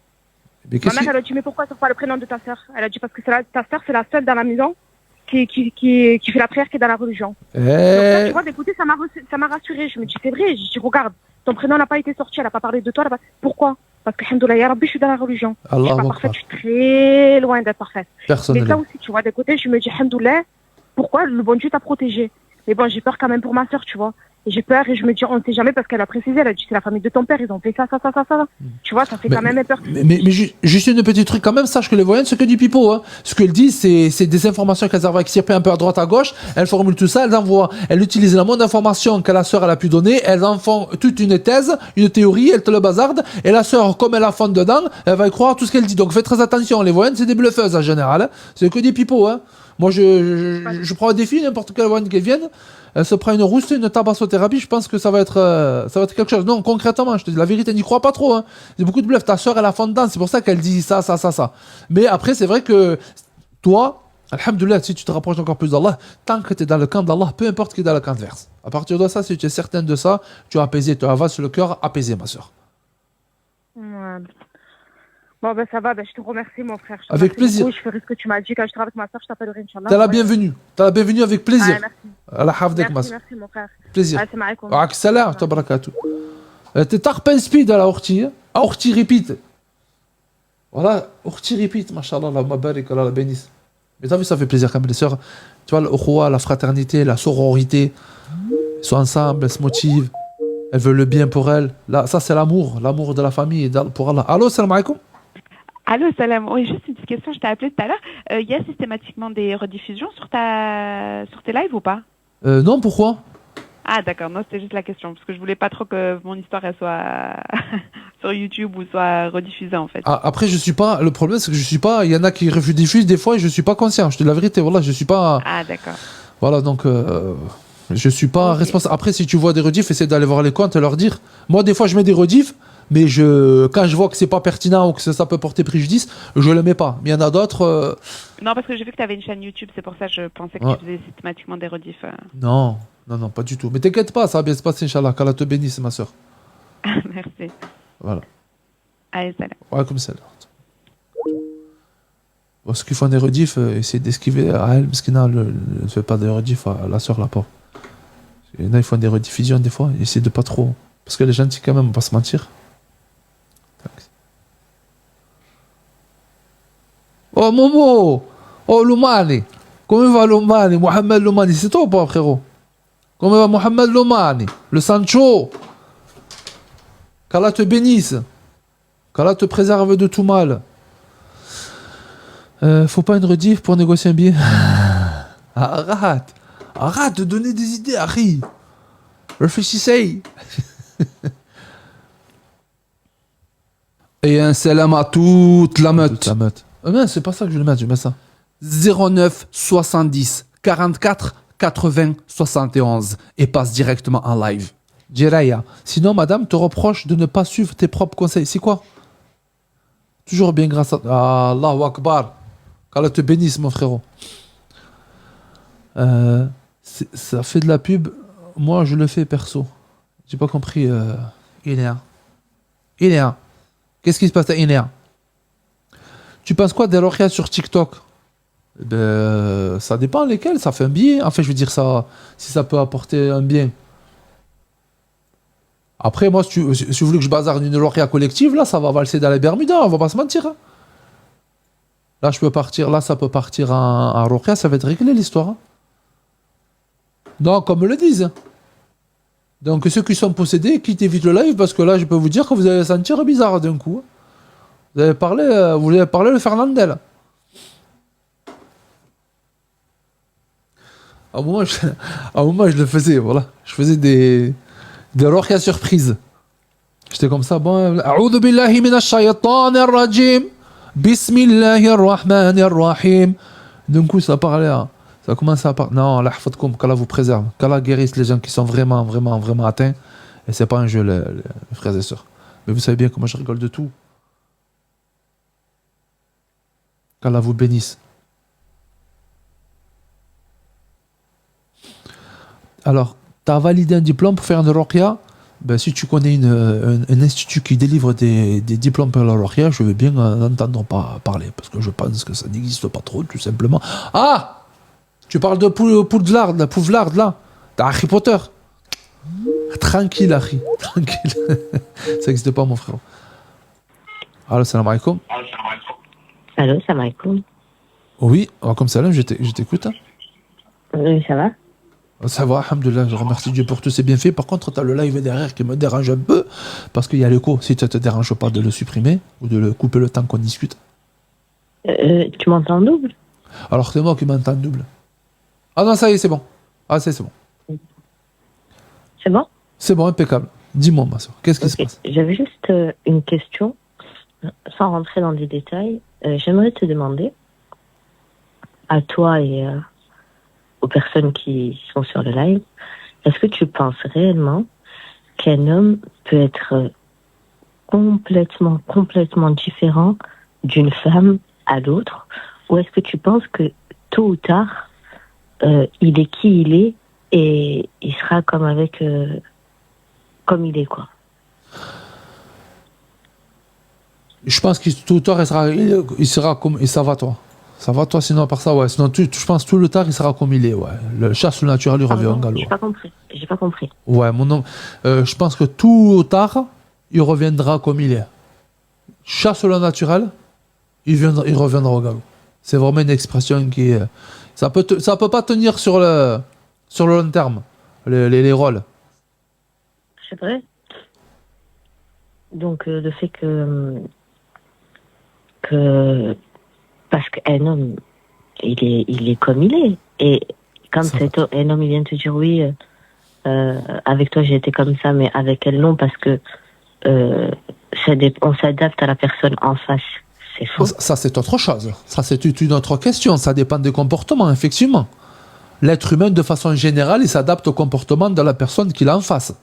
Mais Ma mère, elle a dit, mais pourquoi tu sors pas le prénom de ta sœur? Elle a dit, parce que ta sœur, c'est la seule dans la maison qui fait la prière, qui est dans la religion. Donc, ça, tu vois, d'écouter, ça m'a rassurée. Je me dis, c'est vrai. Je dis, regarde, ton prénom n'a pas été sorti, elle n'a pas parlé de toi. Pourquoi? Parce que, alhamdoulilah, ya Rabbi, je suis dans la religion. Je suis Allah pas Akbar. parfaite, je suis très loin d'être parfaite. Personne Mais ne ça l'est. aussi, tu vois, d'un côté, je me dis, alhamdoulilah, pourquoi le bon Dieu t'a protégé? Mais bon, j'ai peur quand même pour ma sœur, tu vois. Et j'ai peur et je me dis, on ne sait jamais parce qu'elle a précisé, elle a dit, c'est la famille de ton père, ils ont fait ça. Tu vois, ça fait quand même peur. Mais juste une petite truc quand même, sache que les voyantes, ce que dit Pipo, hein. Ce qu'elle dit, c'est des informations qu'elles envoient qui circulent un peu à droite à gauche, elles formulent tout ça, elles envoient, elles utilisent la moindre information que la sœur elle a pu donner, elles en font toute une thèse, une théorie, elles te le bazardent, et la sœur, comme elle a fond dedans, elle va y croire tout ce qu'elle dit. Donc faites très attention, les voyantes, c'est des bluffeuses en général, hein. C'est que dit Pipo, hein. Moi, je prends un défi, n'importe quelle voyante qui vienne, elle se prend une rousse, une tabassothérapie, je pense que ça va être quelque chose. Non, concrètement, je te dis la vérité, n'y crois pas trop, hein. Il y a beaucoup de bluffs. Ta sœur, elle a fond dedans, c'est pour ça qu'elle dit ça. Mais après, c'est vrai que toi, Alhamdoulilah, si tu te rapproches encore plus d'Allah, tant que tu es dans le camp d'Allah, peu importe qui est dans le camp adverse. À partir de ça, si tu es certaine de ça, tu as apaisé, tu avances le cœur apaisé, ma soeur. Ouais. Bon, ben ça va, ben, je te remercie, mon frère. Je te Avec remercie plaisir. beaucoup. Je ferai ce que tu m'as dit. Quand je serai avec ma soeur, je t'appellerai, Inch'Allah. T'es la bienvenue. T'es la bienvenue avec plaisir. Ah, merci. Allah hafdek, ma Merci, soeur. merci, mon frère. Plaisir. Assalamu alaikum. Wa salam, tabarakatuh. T'es tarpen speed à la orti. À orti repeat. Voilà, orti repeat, mashallah, Allah mabarik, Allah la bénisse. Mais t'as vu, ça fait plaisir quand même, les sœurs. Tu vois, l'ukhuwa, la fraternité, la sororité. Elles sont ensemble, elles se motivent. Elles veulent le bien pour elles. Là, ça, c'est l'amour de la famille et pour Allah. Allô, salam alaikum. Allô, salam. Oui, juste une petite question, je t'ai appelé tout à l'heure. Il y a systématiquement des rediffusions sur tes lives ou pas? Non, pourquoi? Ah, d'accord. Non, c'était juste la question, parce que je voulais pas trop que mon histoire elle soit sur YouTube ou soit rediffusée, en fait. Ah, après, je suis pas. Le problème, c'est que je suis pas. Il y en a qui diffusent des fois et je suis pas conscient. Je te dis la vérité, voilà, je suis pas. Ah, d'accord. Voilà, donc. Je suis pas Ok. responsable. Après, si tu vois des rediffs, essaie d'aller voir les comptes et leur dire. Moi, des fois, je mets des rediffs, mais quand je vois que c'est pas pertinent ou que ça peut porter préjudice, je le mets pas. Mais il y en a d'autres. Non, parce que j'ai vu que tu avais une chaîne YouTube, c'est pour ça que je pensais que Ouais. tu faisais systématiquement des rediffs. Non, pas du tout. Mais t'inquiète pas, ça va bien se passer, Inch'Allah. Qu'Allah te bénisse, ma soeur. Merci. Voilà. Allez, salam. Ouais, comme ça. Bon, ceux qui font des rediffs, essayer d'esquiver à elle, parce qu'il ne fait pas des rediffs à la soeur, la pauvre. Il y en a, ils font des rediffusions des fois, essayer de pas trop. Parce qu'elle est gentille quand même, on va pas se mentir. Tac. Oh Momo! Oh Loumani! Comment va Loumani? Mohamed Loumani, c'est toi ou pas, frérot? Comment va Mohamed Loumani? Le Sancho! Qu'Allah te bénisse! Qu'Allah te préserve de tout mal! Faut pas une rediff pour négocier un billet? Arrête de donner des idées, Harry! Réfléchissez! Et un salam à toute la meute. La meute. Non, c'est pas ça que je vais le mettre, je mets ça. 09 70 44 80 71 et passe directement en live. Jiraya. Sinon, madame te reproche de ne pas suivre tes propres conseils. C'est quoi? Toujours bien grâce à Allahu Akbar. Qu'Allah te bénisse, mon frérot. Ça fait de la pub. Moi, je le fais perso. J'ai pas compris. Inéa. Qu'est-ce qui se passe à Inéa? Tu penses quoi des ruqyas sur TikTok? Ça dépend lesquels. Ça fait un bien. En fait, je veux dire ça. Si ça peut apporter un bien. Après, moi, si vous voulez que je bazarde une ruqya collective, là, ça va valser dans les Bermudas. On va pas se mentir. Hein. Là, je peux partir. Là, ça peut partir en ruqya. Ça va être réglé l'histoire. Hein. Non, comme le disent. Donc, ceux qui sont possédés, quittez vite le live parce que là, je peux vous dire que vous allez sentir bizarre d'un coup. Vous allez parler le Fernandel. À un moment, je le faisais, voilà. Je faisais des ruqyas surprises. J'étais comme ça, bon. A'udhu billahi minash shaytanir rajim. Bismillahir rahmanir rahim. D'un coup, ça parlait. Hein. Ça commence à parler. Non, Allah hafadkoum, qu'Allah vous préserve. Qu'Allah guérisse les gens qui sont vraiment, vraiment, vraiment atteints. Et c'est pas un jeu, les frères et sœurs. Mais vous savez bien comment je rigole de tout. Qu'Allah vous bénisse. Alors, tu as validé un diplôme pour faire une ruqya. Ben, si tu connais un institut qui délivre des diplômes pour la ruqya, je veux bien en entendre parler. Parce que je pense que ça n'existe pas trop, tout simplement. Ah! Tu parles de Poudlard, là. T'as Harry Potter. Tranquille, Harry. Tranquille. Ça n'existe pas, mon frère. Allô, salam alaikum. Allô, salam alaikum. Oui, comme salam, je t'écoute. Hein. Oui, ça va? Ça va, alhamdoulilah, je remercie Dieu pour tous ses bienfaits. Par contre, tu as le live derrière qui me dérange un peu, parce qu'il y a l'écho. Si ça te dérange pas de le supprimer, ou de le couper le temps qu'on discute. Tu m'entends en double? Alors, c'est moi qui m'entends double. Ah non, ça y est, c'est bon. Ah, c'est bon. C'est bon? C'est bon, impeccable. Dis-moi, ma soeur, qu'est-ce qui se passe? J'avais juste une question, sans rentrer dans des détails. J'aimerais te demander, à toi et aux personnes qui sont sur le live, est-ce que tu penses réellement qu'un homme peut être complètement différent d'une femme à l'autre, ou est-ce que tu penses que tôt ou tard, il est qui il est et il sera comme il est, quoi. Je pense que tout le temps, il sera comme. Et ça va, toi. Ça va, toi, sinon, par ça, ouais. Sinon, je pense tout le temps, il sera comme il est, ouais. Le chasse naturel, il revient en galop. J'ai pas compris. Ouais, mon nom. Je pense que tout ou tard, il reviendra comme il est. Chasse le naturel, il reviendra au galop. C'est vraiment une expression qui. Ça peut pas tenir sur le long terme, les rôles. C'est vrai. Donc, le fait que parce qu'un homme, il est comme il est. Et quand un homme il vient te dire oui, avec toi j'ai été comme ça, mais avec elle non, parce que on s'adapte à la personne en face. C'est faux. Ça, c'est autre chose. Ça, c'est une autre question. Ça dépend des comportements, effectivement. L'être humain, de façon générale, il s'adapte au comportement de la personne qu'il a en face.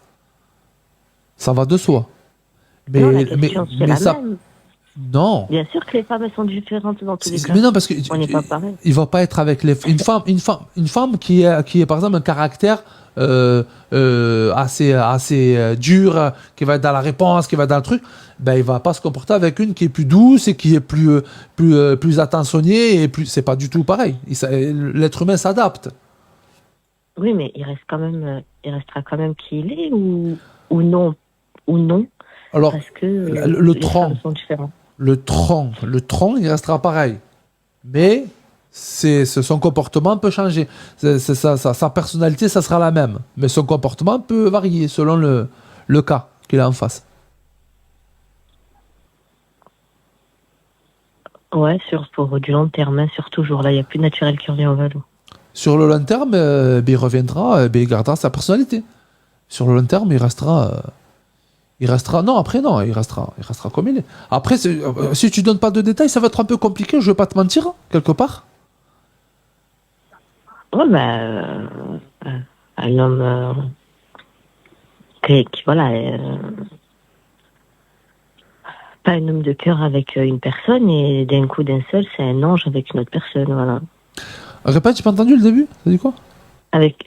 Ça va de soi. Mais, non, la question, c'est la même. Non. Bien sûr que les femmes elles sont différentes dans tous les cas. Mais non, parce que on n'est pas pareil. Il va pas être avec une femme qui est par exemple un caractère assez dur, qui va être dans la réponse, qui va être dans le truc. Ben il va pas se comporter avec une qui est plus douce et qui est plus attentionnée et plus. C'est pas du tout pareil. L'être humain s'adapte. Oui, mais il restera quand même qui il est ou non Alors parce que le les tronc femmes sont différentes. Le tronc, il restera pareil. Mais son comportement peut changer. Sa personnalité, ça sera la même. Mais son comportement peut varier selon le cas qu'il a en face. Ouais, pour du long terme, hein, sur toujours. Là, il n'y a plus de naturel qui revient au galop. Sur le long terme, il reviendra, il gardera sa personnalité. Sur le long terme, il restera comme il est. Après, si tu donnes pas de détails, ça va être un peu compliqué, je vais pas te mentir, quelque part. Ouais, un homme qui voilà, pas un homme de cœur avec une personne et d'un coup d'un seul, c'est un ange avec une autre personne, voilà. Répète, j'ai pas entendu le début, ça dit quoi? Avec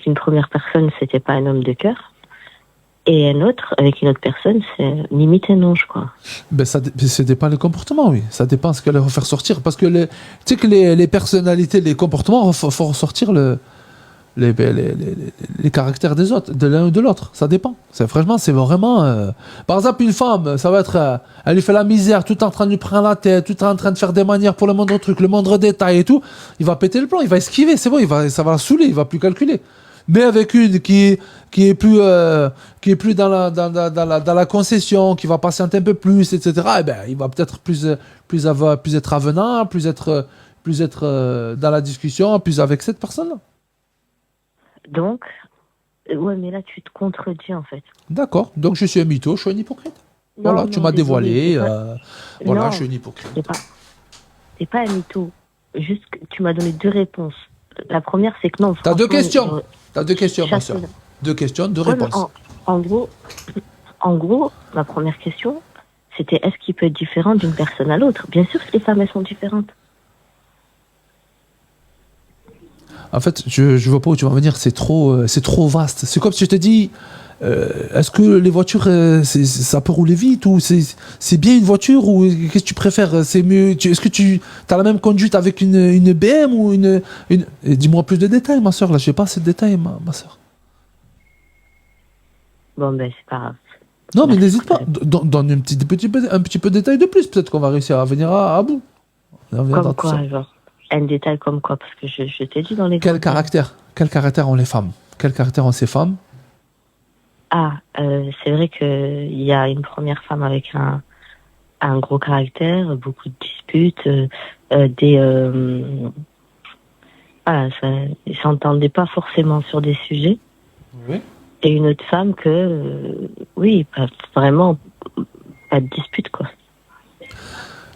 une première personne, c'était pas un homme de cœur. Et un autre, avec une autre personne, c'est limite un ange, quoi. Ben ça dépend des comportements, oui. Ça dépend ce qu'elle va faire sortir. Parce que tu sais que les personnalités, les comportements font ressortir les caractères des autres, de l'un ou de l'autre. Ça dépend. Franchement, c'est vraiment... Par exemple, une femme, ça va être... elle lui fait la misère, tout en train de lui prendre la tête, tout en train de faire des manières pour le moindre truc, le moindre détail et tout. Il va péter le plan, il va esquiver, c'est bon, ça va la saouler, il va plus calculer. Mais avec une qui est plus dans la concession, qui va patienter un peu plus, etc. Eh ben, il va peut-être plus être avenant, plus être dans la discussion, plus avec cette personne-là. Donc, ouais, mais là tu te contredis en fait. D'accord. Donc je suis un mytho, je suis un hypocrite. Non, voilà, tu m'as dévoilé. Voilà, non, je suis un hypocrite. C'est pas un mytho. Juste que tu m'as donné deux réponses. La première, c'est que non. T'as deux questions. T'as deux questions, ma soeur. Deux questions, deux réponses. En gros, ma première question, c'était est-ce qu'il peut être différent d'une personne à l'autre? Bien sûr que les femmes, elles sont différentes. En fait, je vois pas où tu vas venir, c'est trop vaste. C'est comme si je te dis, est-ce que les voitures, ça peut rouler vite ou c'est bien une voiture ou qu'est-ce que tu préfères? C'est mieux. Est-ce que tu as la même conduite avec une BM ou une... Dis-moi plus de détails, ma soeur. Là, je sais pas assez de détails, ma soeur. Bon, ben, c'est pas grave. Non, mais n'hésite pas. Donne un petit peu de détails de plus. Peut-être qu'on va réussir à venir à bout. Comme quoi, genre? Un détail comme quoi? Parce que je t'ai dit dans les... Quel caractère ont les femmes? Quel caractère ont ces femmes? C'est vrai qu'il y a une première femme avec un gros caractère, beaucoup de disputes, voilà, ils s'entendaient pas forcément sur des sujets. Oui. Et une autre femme oui, vraiment, pas de dispute, quoi.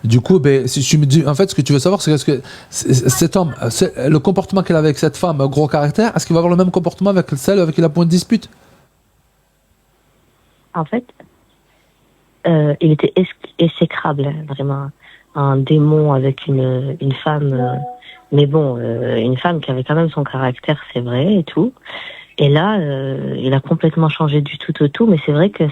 Du coup, si tu me dis, en fait, ce que tu veux savoir, c'est que cet homme, le comportement qu'elle avait avec cette femme, gros caractère, est-ce qu'il va avoir le même comportement avec celle avec qui il a point de dispute? En fait, il était exécrable, hein, vraiment. Un démon avec une femme Mais bon, une femme qui avait quand même son caractère, c'est vrai, et tout. Et là, il a complètement changé du tout au tout, mais c'est vrai que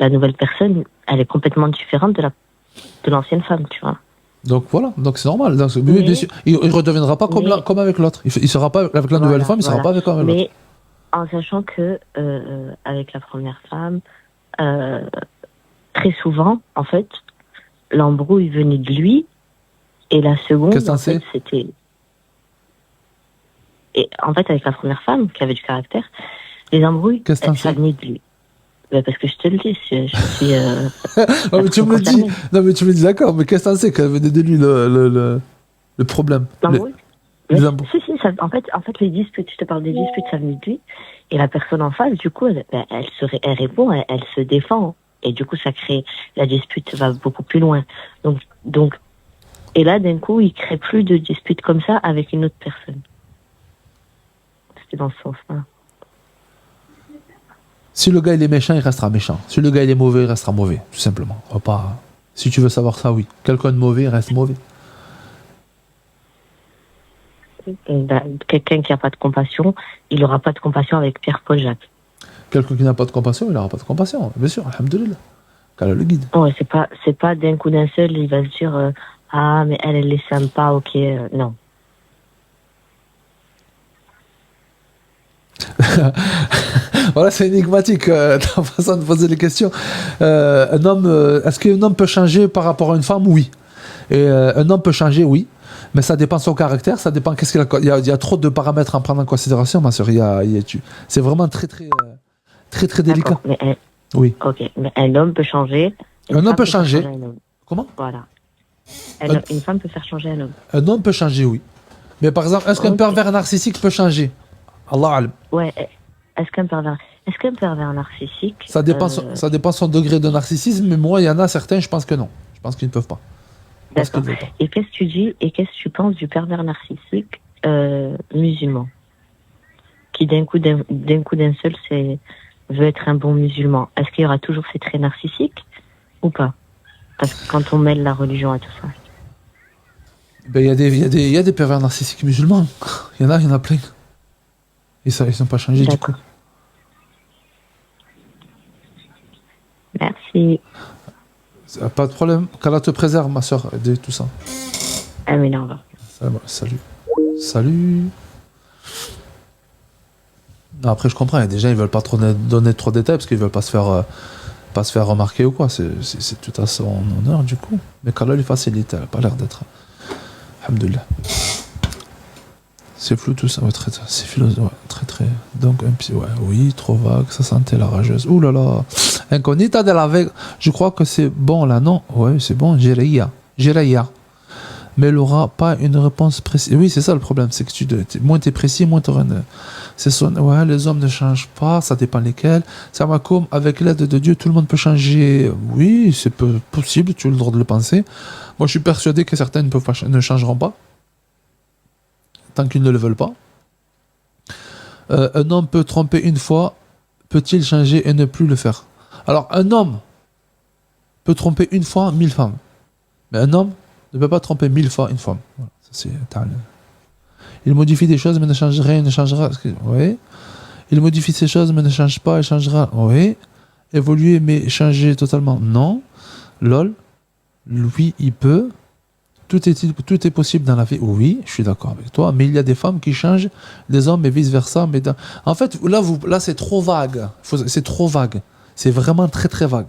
la nouvelle personne, elle est complètement différente de l'ancienne femme, tu vois. Donc voilà, donc c'est normal. Donc, Mais- bien sûr, il ne redeviendra pas comme, mais- comme avec l'autre. Il sera pas avec la nouvelle Voilà, femme, il sera voilà. pas avec comme l'autre. Mais en sachant que avec la première femme, très souvent, en fait, l'embrouille venait de lui, et la seconde, Qu'est-ce que en t'en sais fait, c'était... Et en fait, avec la première femme, qui avait du caractère, les embrouilles, Qu'est-ce que t'en ça sais venait de lui. Ben, parce que je te le dis, je suis... Non, mais tu me le dis. concernée. Non, mais tu me dis d'accord, mais qu'est-ce que t'en sais qu'elle venait de lui le problème L'embrouille les Mais embrouilles. si, en fait, les disputes, je te parle des disputes, ça venait de lui. Et la personne en face, du coup, elle répond, elle se défend. Et du coup, ça crée... La dispute va beaucoup plus loin. Donc, et là, d'un coup, il crée plus de disputes comme ça avec une autre personne. C'était dans ce sens-là. Si le gars il est méchant, il restera méchant. Si le gars il est mauvais, il restera mauvais, tout simplement. On va pas... Si tu veux savoir ça, oui. Quelqu'un de mauvais reste mauvais. Quelqu'un qui n'a pas de compassion, il n'aura pas de compassion avec Pierre-Paul Jacques. Quelqu'un qui n'a pas de compassion, il n'aura pas de compassion. Bien sûr, alhamdoulilah. Qu'Allah le guide. Ouais, c'est pas d'un coup d'un seul, il va se dire ah, mais elle est sympa, ok. Non. Voilà, c'est énigmatique ta façon de poser les questions. Un homme, est-ce qu'un homme peut changer par rapport à une femme? Oui. Et un homme peut changer, oui. Mais ça dépend de son caractère, ça dépend qu'est-ce qu'il a. Il y a trop de paramètres à prendre en considération, ma soeur. C'est vraiment très délicat. D'accord, mais Oui. ok, mais un homme peut changer. Un homme femme peut faire changer. un homme. Comment? Voilà. Un- Une femme peut faire changer un homme. Un homme peut changer, oui. Mais par exemple, est-ce qu'un Ok. pervers narcissique peut changer? Allah alam. Ouais. Est-ce qu'un pervers narcissique Ça dépend son degré de narcissisme, mais moi, il y en a certains, je pense que non. Je pense qu'ils ne peuvent pas. Parce D'accord. qu'ils ne veulent pas. Et qu'est-ce que tu dis et qu'est-ce que tu penses du pervers narcissique musulman qui d'un coup d'un seul veut être un bon musulman? Est-ce qu'il y aura toujours ces traits narcissiques ou pas? Parce que quand on mêle la religion à tout ça. Ben, il y a des pervers narcissiques musulmans. Il y en a plein. Et ça, ils n'ont pas changé du coup. D'accord. Merci. Pas de problème. Qu'Allah te préserve, ma soeur, de tout ça. Amen, au revoir. Salut. Salut. Non, après, je comprends. Il y a des gens, ils veulent pas trop donner trop de détails parce qu'ils veulent pas se faire remarquer ou quoi. C'est tout à son honneur, du coup. Mais qu'Allah lui facilite. Elle n'a pas l'air d'être. Alhamdoulilah. C'est flou tout ça, ouais, c'est philosophe, ouais, très. Donc, un petit, ouais, oui, trop vague, ça sentait la rageuse. Ouh là là, incognita de la veille. Je crois que c'est bon là, non? Ouais, c'est bon, Jiraya. Mais elle n'aura pas une réponse précise. Oui, c'est ça le problème, c'est que moins t'es précis, moins t'auras une. Ouais, les hommes ne changent pas, ça dépend lesquels. Ça m'a comme, avec l'aide de Dieu, tout le monde peut changer. Oui, c'est possible, tu as le droit de le penser. Moi, je suis persuadé que certains ne changeront pas. Tant qu'ils ne le veulent pas. Un homme peut tromper une fois, peut-il changer et ne plus le faire? Alors, un homme peut tromper une fois 1000 femmes. Mais un homme ne peut pas tromper 1000 fois une femme. Voilà, ça c'est il modifie des choses, mais ne change rien, ne changera. Oui. Il modifie ces choses, mais ne change pas, il changera. Oui. Évoluer, mais changer totalement. Non. Lol. Lui, il peut. Tout est possible dans la vie. Oui, je suis d'accord avec toi. Mais il y a des femmes qui changent, des hommes et vice-versa. En fait, là c'est trop vague. C'est trop vague. C'est vraiment très vague.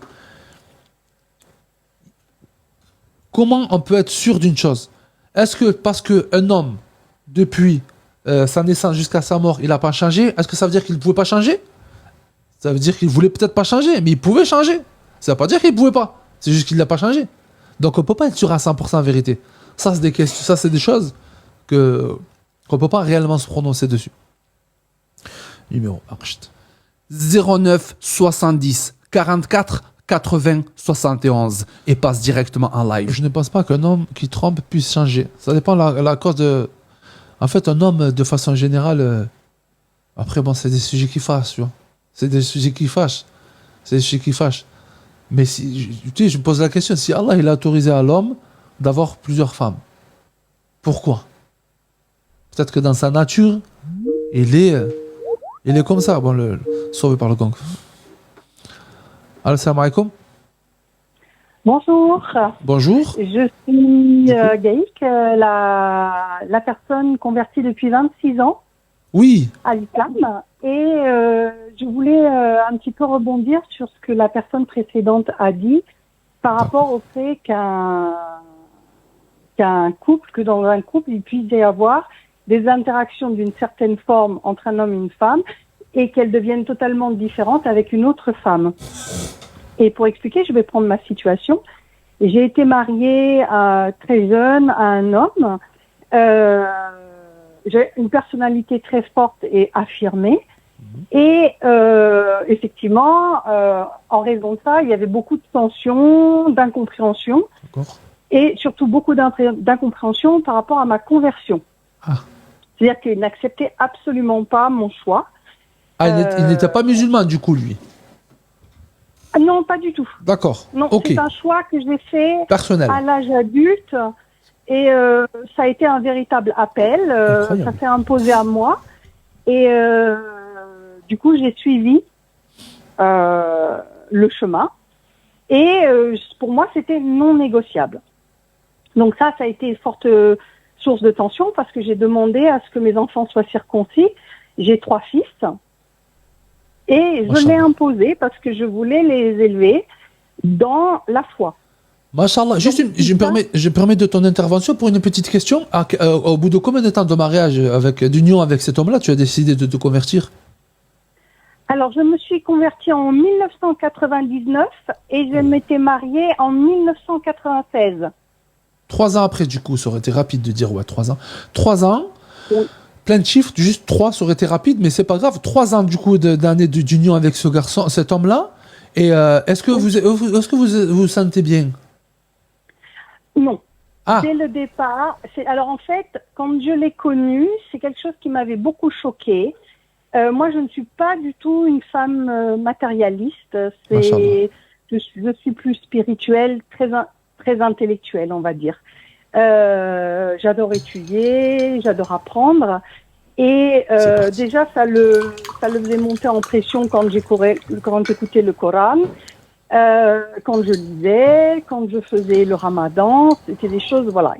Comment on peut être sûr d'une chose? Est-ce que parce qu'un homme, depuis sa naissance jusqu'à sa mort, il n'a pas changé, est-ce que ça veut dire qu'il ne pouvait pas changer? Ça veut dire qu'il ne voulait peut-être pas changer, mais il pouvait changer. Ça ne veut pas dire qu'il ne pouvait pas. C'est juste qu'il n'a pas changé. Donc on ne peut pas être sûr à 100% vérité. Ça, c'est des questions, ça, c'est des choses qu'on ne peut pas réellement se prononcer dessus. Numéro 09 70 44 80 71 et passe directement en live. Je ne pense pas qu'un homme qui trompe puisse changer. Ça dépend de la cause de... En fait, un homme, de façon générale... Après, bon, c'est des sujets qui fâchent, tu vois. C'est des sujets qui fâchent. Mais si, je me pose la question, si Allah il a autorisé à l'homme d'avoir plusieurs femmes, Pourquoi? Peut-être que dans sa nature, il est comme ça. Bon, sauvé par le gong. Assalamu alaikum. Bonjour, Bonjour. je suis Gaïk, la personne convertie depuis 26 ans Oui. à l'islam et je voulais un petit peu rebondir sur ce que la personne précédente a dit par rapport au fait que dans un couple, il puisse y avoir des interactions d'une certaine forme entre un homme et une femme et qu'elles deviennent totalement différentes avec une autre femme. Et pour expliquer, je vais prendre ma situation. J'ai été mariée très jeune à un homme. J'ai une personnalité très forte et affirmée. Et effectivement, en raison de ça, il y avait beaucoup de tensions, d'incompréhension. D'accord. Et surtout beaucoup d'incompréhension par rapport à ma conversion. Ah. C'est-à-dire qu'il n'acceptait absolument pas mon choix. Ah, il n'était pas musulman du coup, lui. Non, pas du tout. D'accord. Non, Ok. c'est un choix que j'ai fait Personnel. à l'âge adulte et ça a été un véritable appel. Ça s'est imposé à moi et du coup j'ai suivi le chemin et pour moi c'était non négociable. Donc ça a été forte source de tension parce que j'ai demandé à ce que mes enfants soient circoncis. J'ai 3 fils. Et je l'ai imposé parce que je voulais les élever dans la foi. Masha'Allah. Juste, je me permets de ton intervention pour une petite question. Au bout de combien de temps de mariage, d'union avec cet homme-là, tu as décidé de te convertir? Alors, je me suis convertie en 1999 et je m'étais mariée en 1996. 3 ans après, du coup, ça aurait été rapide de dire, ouais, 3 ans. 3 ans, Oui. plein de chiffres, juste 3, ça aurait été rapide, mais c'est pas grave. 3 ans, du coup, d'années d'union avec ce garçon, cet homme-là. Et est-ce que vous vous sentez bien? Non. Ah. Dès le départ, alors en fait, quand je l'ai connu, c'est quelque chose qui m'avait beaucoup choquée. Moi, je ne suis pas du tout une femme matérialiste. Je suis plus spirituelle, très intellectuelle, on va dire. J'adore étudier, j'adore apprendre. Et déjà, ça le faisait monter en pression quand j'écoutais le Coran, quand je lisais, quand je faisais le Ramadan. C'était des choses, voilà.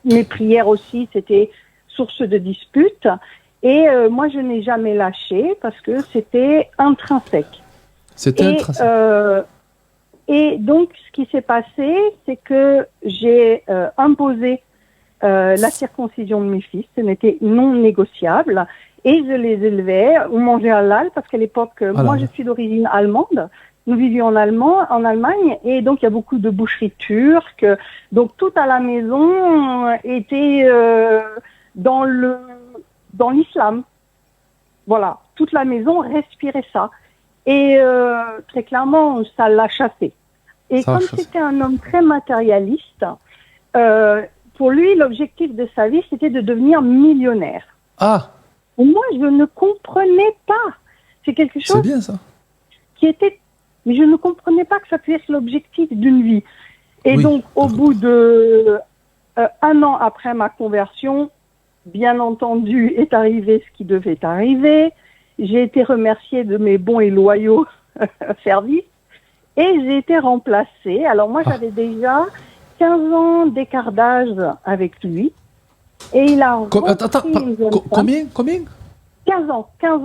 Mes prières aussi, c'était source de disputes. Et moi, je n'ai jamais lâché parce que c'était intrinsèque. C'était intrinsèque. Et donc, ce qui s'est passé, c'est que j'ai imposé la circoncision de mes fils. Ce n'était non négociable. Et je les élevais. On mangeait halal parce qu'à l'époque, moi, je suis d'origine allemande. Nous vivions en Allemagne. Et donc, il y a beaucoup de boucheries turques. Donc, tout à la maison était dans l'islam. Voilà. Toute la maison respirait ça. Et très clairement, ça l'a chassé. Et comme c'était un homme très matérialiste, pour lui, l'objectif de sa vie, c'était de devenir millionnaire. Ah. Et moi, je ne comprenais pas. C'est quelque chose bien, ça. Qui était... Mais je ne comprenais pas que ça puisse être l'objectif d'une vie. Et donc, au bout de 1 an après ma conversion, bien entendu, est arrivé ce qui devait arriver. J'ai été remerciée de mes bons et loyaux services et j'ai été remplacée. Alors moi, j'avais déjà 15 ans d'écart d'âge avec lui et il a combien 15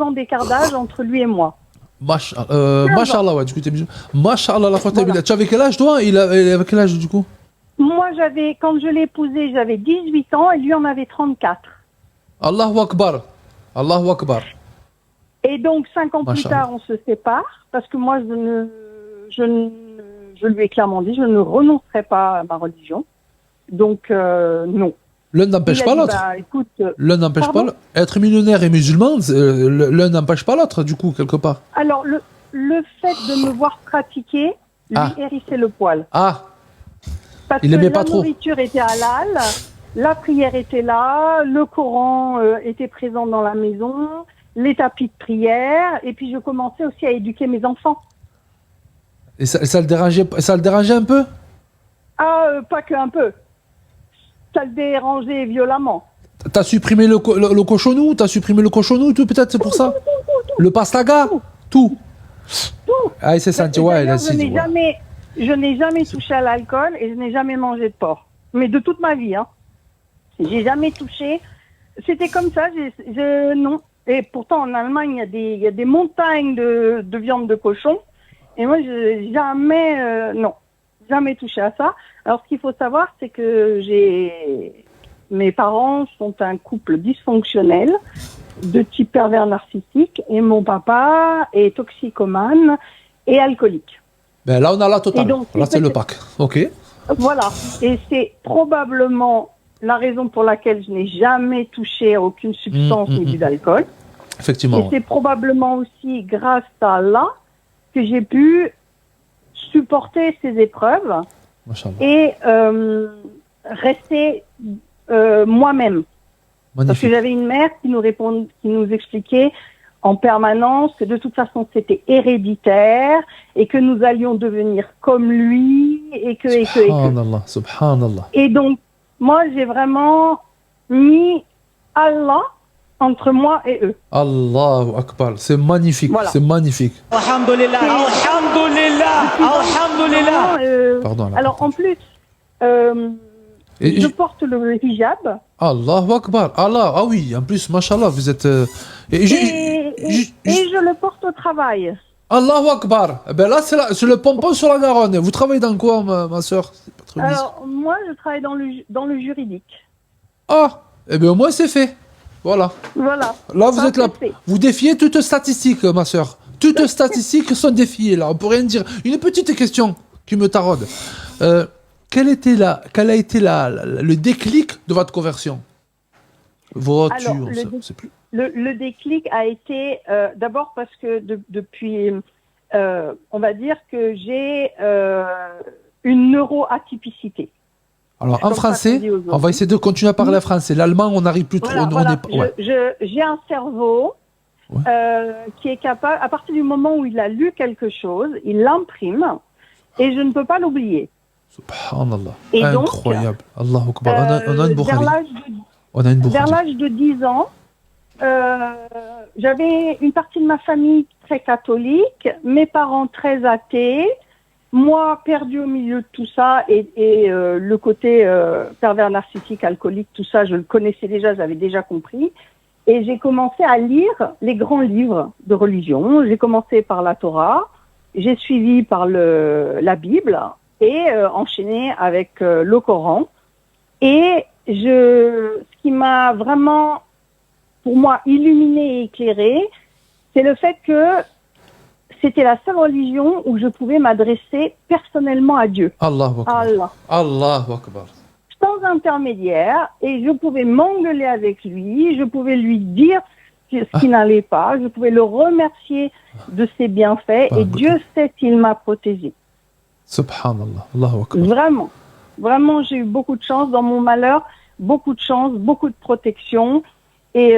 ans d'écart d'âge entre lui et moi. Masha'Allah, ouais, du coup, t'es musulman. Masha'Allah, la fois voilà. Tu avais quel âge, toi? Il avait quel âge, du coup? Moi, quand je l'ai épousé, j'avais 18 ans et lui en avait 34. Allahu Akbar. Allahu Akbar. Et donc, 5 ans plus tard, on se sépare parce que moi, je lui ai clairement dit, je ne renoncerai pas à ma religion. Donc, non. L'un n'empêche pas l'autre. L'un n'empêche pas l'autre. Être millionnaire et musulman, l'un n'empêche pas l'autre, du coup, quelque part. Alors, le fait de me voir pratiquer lui hérissait le poil. Ah. Parce il que aimait pas trop. La nourriture était halal, la prière était là, le Coran était présent dans la maison, les tapis de prière, et puis je commençais aussi à éduquer mes enfants. Et ça le dérangeait un peu? Ah, pas que un peu. ça le dérangeait violemment. T'as supprimé le cochonou, t'as supprimé le cochonou, tout peut-être, c'est pour ça. Le pastaga, tout. Ah, il s'est senti, ouais, il a D'ailleurs, je n'ai jamais touché à l'alcool et je n'ai jamais mangé de porc. Mais de toute ma vie, hein. J'ai jamais touché. C'était comme ça, non. Et pourtant, en Allemagne, il y a des montagnes de viande de cochon. Et moi, jamais touché à ça. Alors, ce qu'il faut savoir, c'est que mes parents sont un couple dysfonctionnel de type pervers narcissique et mon papa est toxicomane et alcoolique. Ben là, on a la totale. Donc, là, c'est le pack. Ok. Voilà. Et c'est probablement la raison pour laquelle je n'ai jamais touché à aucune substance ni bu d'alcool. Effectivement. Et c'est probablement aussi grâce à Allah que j'ai pu supporter ces épreuves et rester moi-même. Magnifique. Parce que j'avais une mère qui nous expliquait en permanence que de toute façon c'était héréditaire et que nous allions devenir comme lui et que. Subhanallah. Et donc, moi j'ai vraiment mis Allah entre moi et eux. Allahu Akbar, c'est magnifique, Voilà. c'est magnifique. Alhamdulillah, alhamdulillah. Pardon. Là. Alors en plus, je porte le hijab. Allahu Akbar, Allah, ah oui, en plus, mashallah, vous êtes... Et je le porte au travail. Allahu Akbar, ben là, c'est le pompon sur la Garonne. Vous travaillez dans quoi, ma soeur? Alors, moi, je travaille dans le juridique. Ah, eh bien au moins c'est fait. Voilà. Voilà. Là, vous êtes là. Fait. Vous défiez toute statistique, ma soeur. Toutes statistiques sont défiées, là. On peut rien dire. Une petite question qui me taraude. Quel a été le déclic de votre conversion? Voiture, c'est plus. Le déclic a été d'abord parce que depuis, on va dire que j'ai une neuroatypicité. Alors en français, on va essayer de continuer à parler français. L'allemand, on n'arrive plus trop. J'ai un cerveau qui est capable, à partir du moment où il a lu quelque chose, il l'imprime et je ne peux pas l'oublier. Subhanallah. Et incroyable. Allahu Akbar. On a une vers l'âge de 10 ans, j'avais une partie de ma famille très catholique, mes parents très athées, moi perdu au milieu de tout ça et le côté pervers narcissique, alcoolique, tout ça, je le connaissais déjà, j'avais déjà compris. Et j'ai commencé à lire les grands livres de religion. J'ai commencé par la Torah, j'ai suivi par la Bible et enchaîné avec le Coran. Et ce qui m'a vraiment, pour moi, illuminé et éclairé, c'est le fait que c'était la seule religion où je pouvais m'adresser personnellement à Dieu. Allahu Akbar. Allah. Allahu Akbar. Sans intermédiaire, et je pouvais m'engueuler avec lui, je pouvais lui dire ce qui n'allait pas, je pouvais le remercier de ses bienfaits, et Dieu sait qu'il m'a protégée. Subhanallah. Allahu Akbar. Vraiment. Vraiment, j'ai eu beaucoup de chance dans mon malheur, beaucoup de chance, beaucoup de protection, et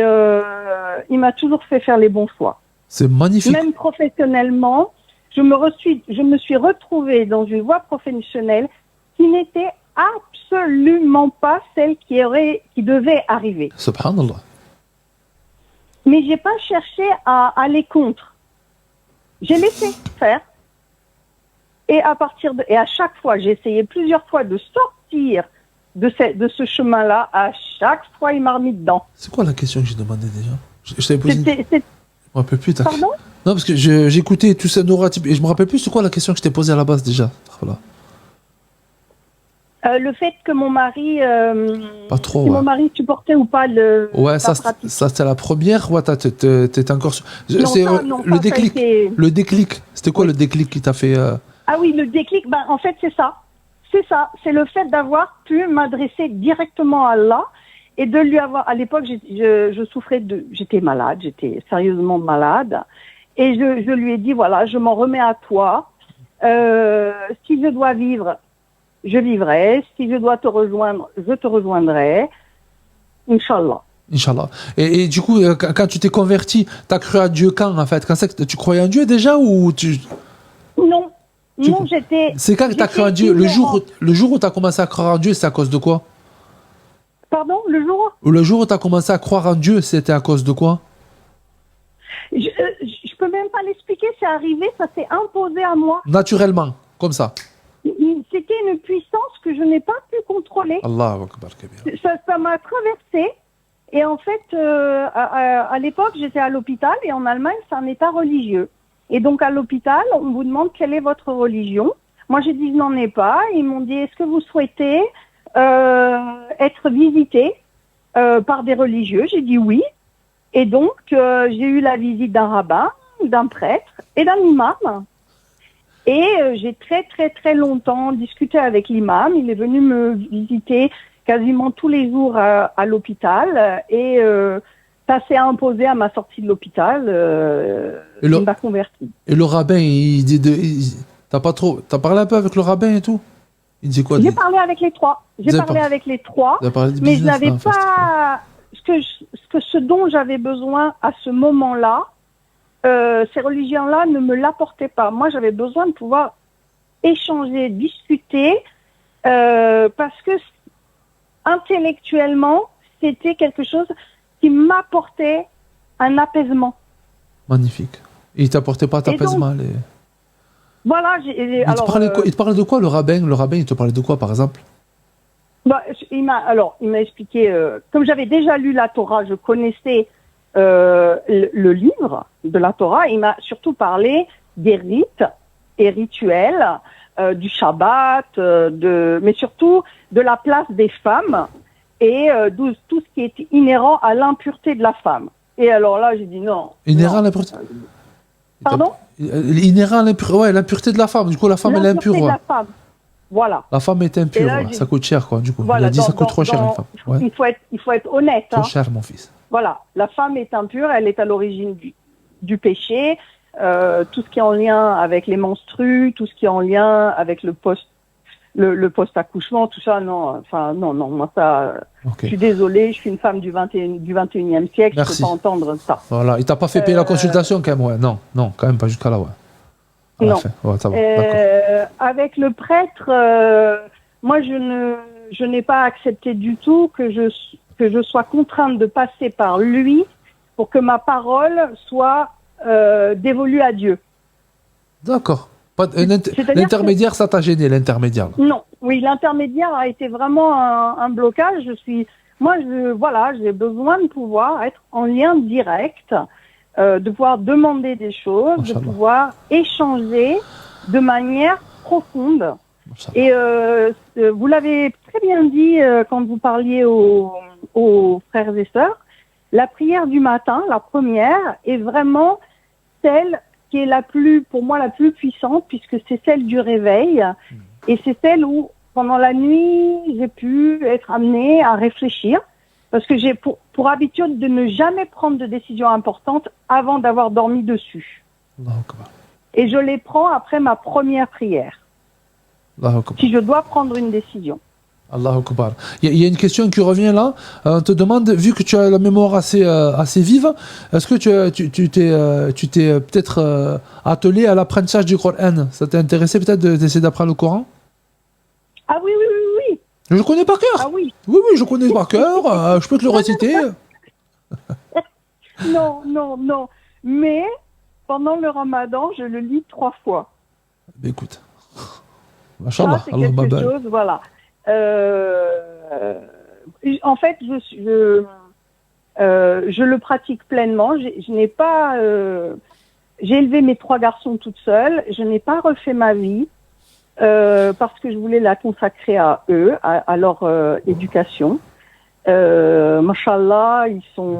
il m'a toujours fait faire les bons choix. C'est magnifique. Même professionnellement, je me suis retrouvée dans une voie professionnelle qui n'était absolument pas celle qui devait arriver. Subhanallah. Mais j'ai pas cherché à aller contre. J'ai laissé faire. Et à chaque fois, j'ai essayé plusieurs fois de sortir de ce chemin-là. À chaque fois, il m'a remis dedans. C'est quoi la question que j'ai demandé déjà? Je t'avais posé. Je me rappelle plus. Pardon? Non, parce que j'écoutais tout ça neurotype et je me rappelle plus c'est quoi la question que je t'ai posée à la base déjà. Voilà. Le fait que mon mari, pas trop, si mon mari supportait ou pas ça c'était la première. Ouais, t'étais encore. Le déclic. Le déclic. C'était quoi le déclic qui t'a fait Ah oui, le déclic. Ben en fait c'est ça. C'est ça. C'est le fait d'avoir pu m'adresser directement à Allah et de lui avoir. À l'époque, je souffrais j'étais malade. J'étais sérieusement malade et je lui ai dit voilà, je m'en remets à toi. Si je dois vivre, je vivrai. Si je dois te rejoindre, je te rejoindrai. Inch'Allah. Inch'Allah. Et du coup, quand tu t'es converti, t'as cru à Dieu quand, en fait? Quand c'est que tu croyais en Dieu déjà ou tu... Non. Non, j'étais... C'est quand que t'as cru en Dieu? Le jour où t'as commencé à croire en Dieu, c'est à cause de quoi? Pardon, le jour Ou le jour où tu as commencé à croire en Dieu, c'était à cause de quoi? Je peux même pas l'expliquer, c'est arrivé, ça s'est imposé à moi. Naturellement, comme ça. C'était une puissance que je n'ai pas pu contrôler. Allahu Akbar kabir. Ça m'a traversé. Et en fait, à l'époque, j'étais à l'hôpital et en Allemagne, c'est un état religieux. Et donc à l'hôpital, on vous demande quelle est votre religion. Moi, j'ai dit je n'en ai pas. Ils m'ont dit est-ce que vous souhaitez être visité par des religieux? J'ai dit oui. Et donc, j'ai eu la visite d'un rabbin, d'un prêtre et d'un imam. Et j'ai très longtemps discuté avec l'imam. Il est venu me visiter quasiment tous les jours à l'hôpital. Et ça s'est imposé à ma sortie de l'hôpital. Il m'a converti. Et le rabbin, il dit... T'as parlé un peu avec le rabbin et tout? Il dit quoi? J'ai parlé avec les trois. Mais je n'avais pas... Ce dont j'avais besoin à ce moment-là, ces religions-là ne me l'apportaient pas. Moi, j'avais besoin de pouvoir échanger, discuter, parce que intellectuellement, c'était quelque chose qui m'apportait un apaisement. Magnifique. Et il t'apportait pas d'apaisement? Voilà. Il te parlait de quoi, le rabbin? Le rabbin, il te parlait de quoi, par exemple? Il m'a expliqué, comme j'avais déjà lu la Torah, je connaissais le livre de la Torah. Il m'a surtout parlé des rites et rituels, du Shabbat, mais surtout de la place des femmes et tout ce qui est inhérent à l'impureté de la femme. Et alors là, j'ai dit non. Inhérent à l'impureté? Pardon? Inhérent à l'impureté de la femme. Du coup, la femme, elle est impure. De la femme. Voilà. La femme est impure, là. Ça coûte cher, quoi, du coup. Voilà, il a dit ça coûte trop cher, une femme. Ouais. Il faut être honnête. Trop cher, mon fils. Voilà, la femme est impure, elle est à l'origine du péché, tout ce qui est en lien avec les menstrues, tout ce qui est en lien avec le post-accouchement, tout ça, non, moi ça, je suis désolée, je suis une femme du 21e siècle, Merci. Je ne peux pas entendre ça. Voilà, il t'a pas fait payer la consultation quand même, ouais, non, quand même pas jusqu'à là, ouais. Non. Ouais, ça va, avec le prêtre, moi je n'ai pas accepté du tout que je sois contrainte de passer par lui pour que ma parole soit dévolue à Dieu. D'accord. L'intermédiaire, ça t'a gêné, l'intermédiaire? Non, oui, l'intermédiaire a été vraiment un blocage. J'ai besoin de pouvoir être en lien direct, de pouvoir demander des choses, de pouvoir échanger de manière profonde. Et vous l'avez très bien dit quand vous parliez aux frères et sœurs, la prière du matin, la première, est vraiment celle qui est pour moi la plus puissante, puisque c'est celle du réveil, et c'est celle où, pendant la nuit, j'ai pu être amenée à réfléchir, parce que j'ai pour habitude de ne jamais prendre de décision importante avant d'avoir dormi dessus. Et je les prends après ma première prière. Si je dois prendre une décision. Allahu Akbar. Il y a une question qui revient là. On te demande, vu que tu as la mémoire assez vive, est-ce que tu t'es peut-être attelé à l'apprentissage du Coran? Ça t'est intéressé peut-être d'essayer d'apprendre le Coran? Ah oui. Je le connais par cœur. Ah oui. Oui, je connais par cœur. Je peux te le réciter. Non. Mais pendant le Ramadan, je le lis 3 fois. Écoute. Machallah. Ça, c'est quelque chose, voilà. En fait, je le pratique pleinement. Je n'ai pas. J'ai élevé mes 3 garçons toute seule. Je n'ai pas refait ma vie parce que je voulais la consacrer à eux, à leur éducation. Mashallah, ils s'en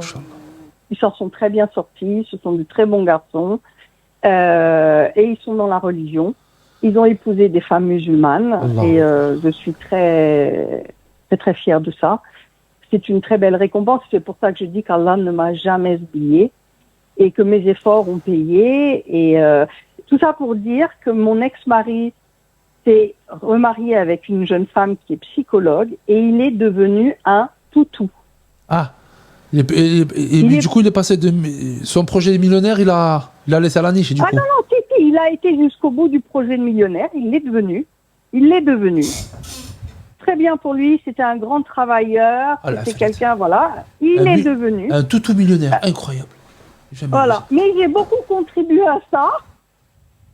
sont très bien sortis. Ce sont de très bons garçons et ils sont dans la religion. Ils ont épousé des femmes musulmanes et je suis très fière de ça. C'est une très belle récompense. C'est pour ça que je dis qu'Allah ne m'a jamais oublié et que mes efforts ont payé. Et tout ça pour dire que mon ex-mari s'est remarié avec une jeune femme qui est psychologue et il est devenu un toutou. Ah, du coup, il est passé de son projet de millionnaire, il a laissé à la niche. Non, il a été jusqu'au bout du projet de millionnaire. Il l'est devenu. très bien pour lui. C'était un grand travailleur. Ah, la C'était fête. quelqu'un, voilà. Il est devenu. Un toutou millionnaire, incroyable. Jamais Voilà. Mais j'ai beaucoup contribué à ça.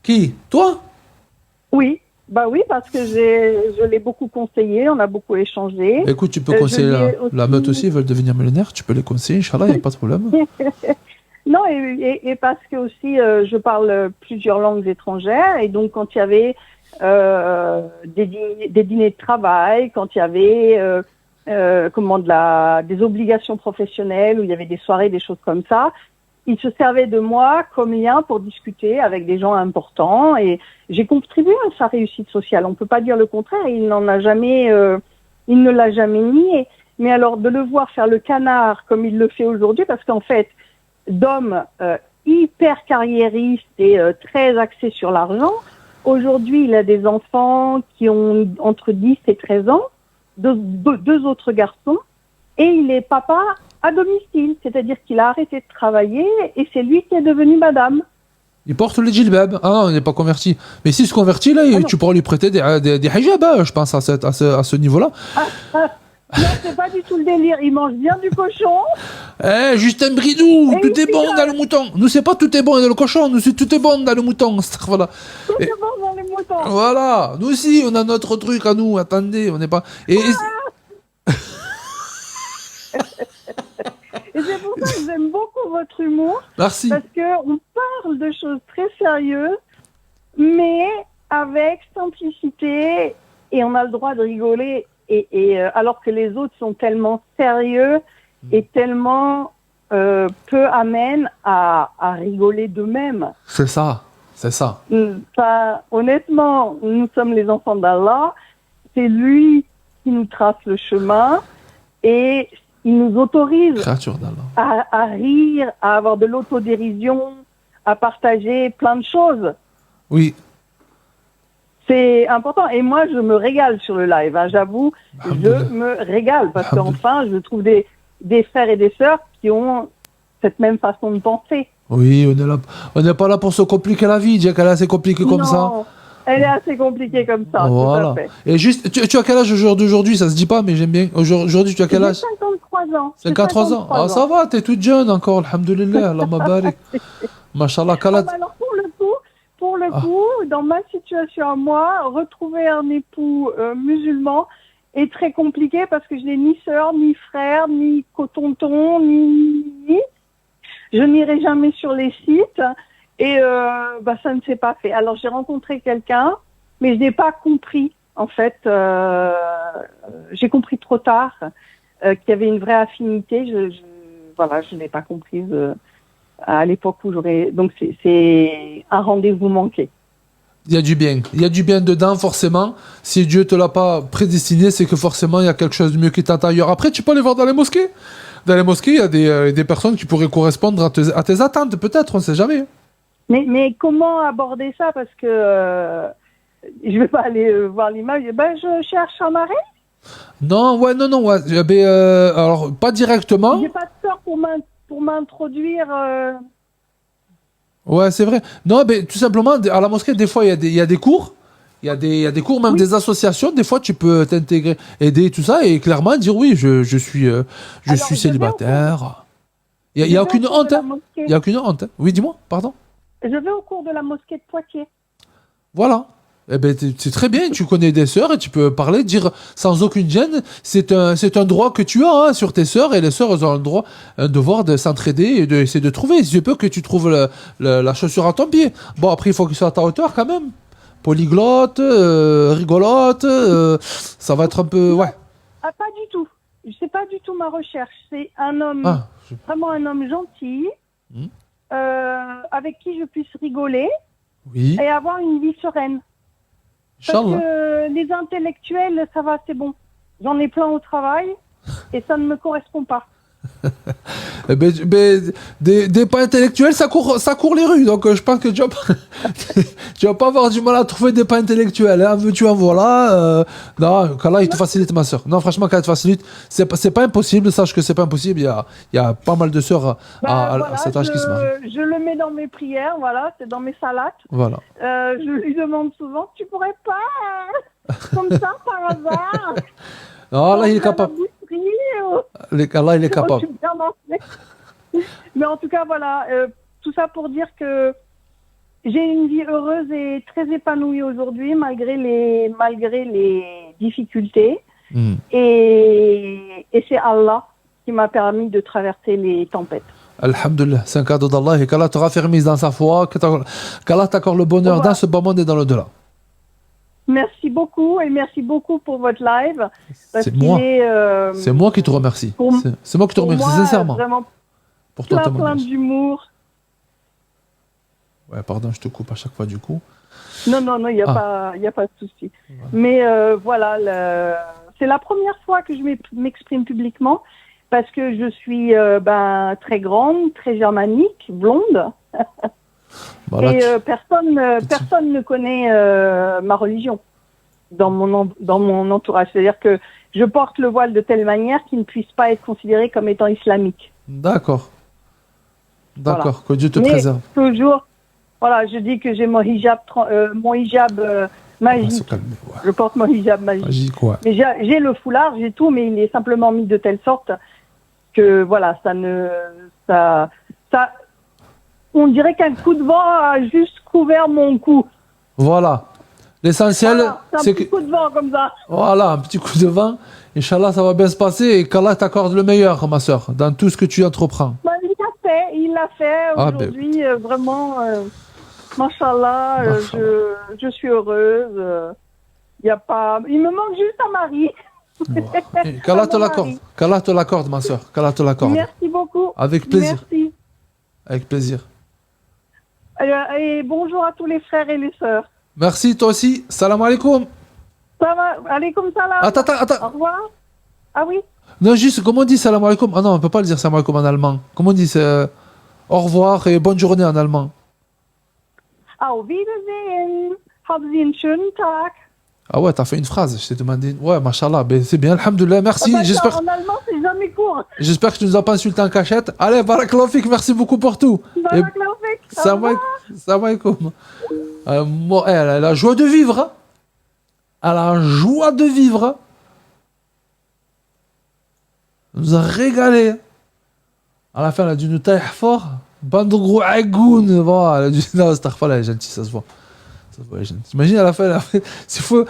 Qui? Toi? Oui. Bah oui, parce que je l'ai beaucoup conseillé. On a beaucoup échangé. Écoute, tu peux je conseiller lui ai la aussi- meute aussi, ils veulent devenir millionnaire, tu peux les conseiller, Inch'Allah, il n'y a pas de problème. Non, et parce que aussi, je parle plusieurs langues étrangères. Et donc, quand il y avait des dîners de travail, quand il y avait des obligations professionnelles, où il y avait des soirées, des choses comme ça, il se servait de moi comme lien pour discuter avec des gens importants. Et j'ai contribué à sa réussite sociale. On peut pas dire le contraire. Il ne l'a jamais nié. Mais alors, de le voir faire le canard comme il le fait aujourd'hui, parce qu'en fait, d'homme hyper carriériste et très axé sur l'argent. Aujourd'hui, il a des enfants qui ont entre 10 et 13 ans, deux autres garçons, et il est papa à domicile, c'est-à-dire qu'il a arrêté de travailler et c'est lui qui est devenu madame. Il porte le djilbab. Ah non, il n'est pas converti. Mais s'il se convertit, là, tu pourras lui prêter des hijabs, hein, je pense, à ce niveau-là. Non, c'est pas du tout le délire. Il mange bien du cochon. Justin Bridou, Et tout il est bon rigole. dans le mouton. Nous, c'est pas tout est bon dans le cochon, nous, c'est tout est bon dans le mouton. Voilà. Tout est bon dans les moutons. Voilà. Nous aussi, on a notre truc à nous. Attendez, on n'est pas. Et c'est pour ça que j'aime beaucoup votre humour. Merci. Parce qu'on parle de choses très sérieuses, mais avec simplicité, et on a le droit de rigoler. Alors que les autres sont tellement sérieux et tellement peu amènes à rigoler d'eux-mêmes. C'est ça. C'est ça. Honnêtement, nous sommes les enfants d'Allah. C'est lui qui nous trace le chemin et il nous autorise Créature d'Allah. à rire, à avoir de l'autodérision, à partager plein de choses. Oui. C'est important. Et moi, je me régale sur le live. Hein. J'avoue, je me régale parce qu'enfin, je trouve des frères et des sœurs qui ont cette même façon de penser. Oui, on n'est pas là pour se compliquer la vie. Dire qu'elle est assez compliquée comme ça. Non, elle est assez compliquée comme ça. Voilà. Tout à fait. Et juste, tu as quel âge au jour d'aujourd'hui? Ça se dit pas, mais j'aime bien. Aujourd'hui, tu as quel J'ai âge? 53 ans. 53 ans. Ah, ça va, t'es toute jeune encore, alhamdoulilah, Allah mabarik. Mashallah, Khalad. Alors, pour le coup, dans ma situation à moi, retrouver un époux musulman est très compliqué parce que je n'ai ni sœur, ni frère, ni cotonton, ni. Je n'irai jamais sur les sites et ça ne s'est pas fait. Alors, j'ai rencontré quelqu'un, mais je n'ai pas compris. En fait, j'ai compris trop tard qu'il y avait une vraie affinité. Je n'ai pas comprise à l'époque où j'aurais. Donc, c'est un rendez-vous manqué. Il y a du bien. Il y a du bien dedans, forcément. Si Dieu te l'a pas prédestiné, c'est que forcément, il y a quelque chose de mieux qui t'attend ailleurs. Après, tu peux aller voir dans les mosquées. Dans les mosquées, il y a des personnes qui pourraient correspondre à tes attentes, peut-être, on ne sait jamais. Mais comment aborder ça? Parce que je ne vais pas aller voir l'image. Je cherche un mari. Non. Alors, pas directement. J'ai pas de sœur pour m'introduire. Ouais, c'est vrai. Non, mais tout simplement, à la mosquée, des fois, il y a des cours. Il y a des cours, même des associations. Des fois, tu peux t'intégrer, aider, tout ça, et clairement dire oui, je suis célibataire. Il n'y a aucune honte. Il n'y a aucune honte. Oui, dis-moi, pardon. Je vais au cours de la mosquée de Poitiers. Voilà. Eh ben, c'est très bien, tu connais des sœurs et tu peux parler, dire sans aucune gêne. C'est un droit que tu as sur tes sœurs et les sœurs elles ont un devoir de s'entraider et d'essayer de trouver. Si tu peux que tu trouves la chaussure à ton pied. Bon, après, il faut qu'il soit à ta hauteur quand même. Polyglotte, rigolote, ça va être un peu. Ouais. Ah, pas du tout. C'est pas du tout ma recherche. C'est un homme, vraiment un homme gentil, avec qui je puisse rigoler et avoir une vie sereine. Parce que les intellectuels, ça va, c'est bon. J'en ai plein au travail et ça ne me correspond pas. Des pas intellectuels, ça court les rues. Donc je pense que tu vas pas avoir du mal à trouver des pas intellectuels. Hein. Veux-tu en voilà non, Kala, il te facilite, ma soeur. Non, franchement, Kala, il te facilite. C'est pas impossible. Sache que c'est pas impossible. Il y a pas mal de sœurs à cet âge qui se marient. Je le mets dans mes prières, voilà, c'est dans mes salades. Voilà. Je lui demande souvent, tu pourrais pas comme ça, par hasard. Non, Allah, il est capable. Allah, il est Je capable. suis bien lancée. Mais en tout cas, voilà, tout ça pour dire que j'ai une vie heureuse et très épanouie aujourd'hui, malgré les difficultés. Et c'est Allah qui m'a permis de traverser les tempêtes. Alhamdulillah, c'est un cadeau d'Allah et qu'Allah te raffermisse dans sa foi, qu'Allah t'accorde le bonheur Voilà. dans ce bas monde et dans l'au-delà. Merci beaucoup et merci beaucoup pour votre live. Parce C'est qu'il moi. est, C'est moi qui te remercie. pour- C'est moi qui te pour remercie moi, sincèrement vraiment pour ton plein témoignage. d'humour. Ouais, pardon, je te coupe à chaque fois du coup. Non, il n'y a, y a pas de souci. Mais voilà, c'est la première fois que je m'exprime publiquement parce que je suis très grande, très germanique, blonde. Voilà, Et personne ne connaît ma religion dans mon entourage. C'est-à-dire que je porte le voile de telle manière qu'il ne puisse pas être considéré comme étant islamique. D'accord. D'accord, Voilà. que Dieu te Mais préserve. toujours, voilà, je dis que j'ai mon hijab, On va se magique. calmer. Ouais. Je porte mon hijab magique. Magique, ouais. Mais j'ai le foulard, j'ai tout, mais il est simplement mis de telle sorte que voilà, on dirait qu'un coup de vent a juste couvert mon cou. Voilà. L'essentiel, Voilà, c'est un c'est petit que. coup de vent comme ça. Voilà, un petit coup de vent. Inch'Allah, ça va bien se passer et qu'Allah t'accorde le meilleur, ma soeur, dans tout ce que tu entreprends. Bah, il l'a fait Ah, ben. aujourd'hui, vraiment, machallah, je suis heureuse. Y a pas, il me manque juste un mari. Et Qu'Allah te Mon l'accorde. mari. Qu'Allah te l'accorde, ma soeur. Qu'Allah te l'accorde. Merci beaucoup. Avec plaisir. Merci. Avec plaisir. Et bonjour à tous les frères et les sœurs. Merci, toi aussi. Salam alaikum. Ça va, alaikum salam. Attends. Au revoir. Ah oui. Non, juste, comment on dit salam alaikum? Ah non, on peut pas le dire salam alaikum en allemand. Comment on dit au revoir et bonne journée en allemand? Auf Wiedersehen. Haben Sie einen schönen Tag. Ah ouais, t'as fait une phrase. Je t'ai demandé. Ouais, machallah. Ben, c'est bien, alhamdoulilah. Merci. Ah bah, J'espère en allemand, c'est jamais court. que tu nous as pas insulté en cachette. Allez, barakallahu fik. Merci beaucoup pour tout. Et Barakallahu fik. Au salam revoir. alaikum. Salam alaikum. Moi, elle a la joie de vivre. Hein. Elle a la joie de vivre. Hein. Elle nous a régalé. À la fin, elle a dû nous tailler fort. Bande de gros agoun. Voilà, elle a dû... Non, c'est elle est gentille, ça se voit. Ça se voit, elle est gentille. T'imagines, à la fin, elle a fait... C'est faux,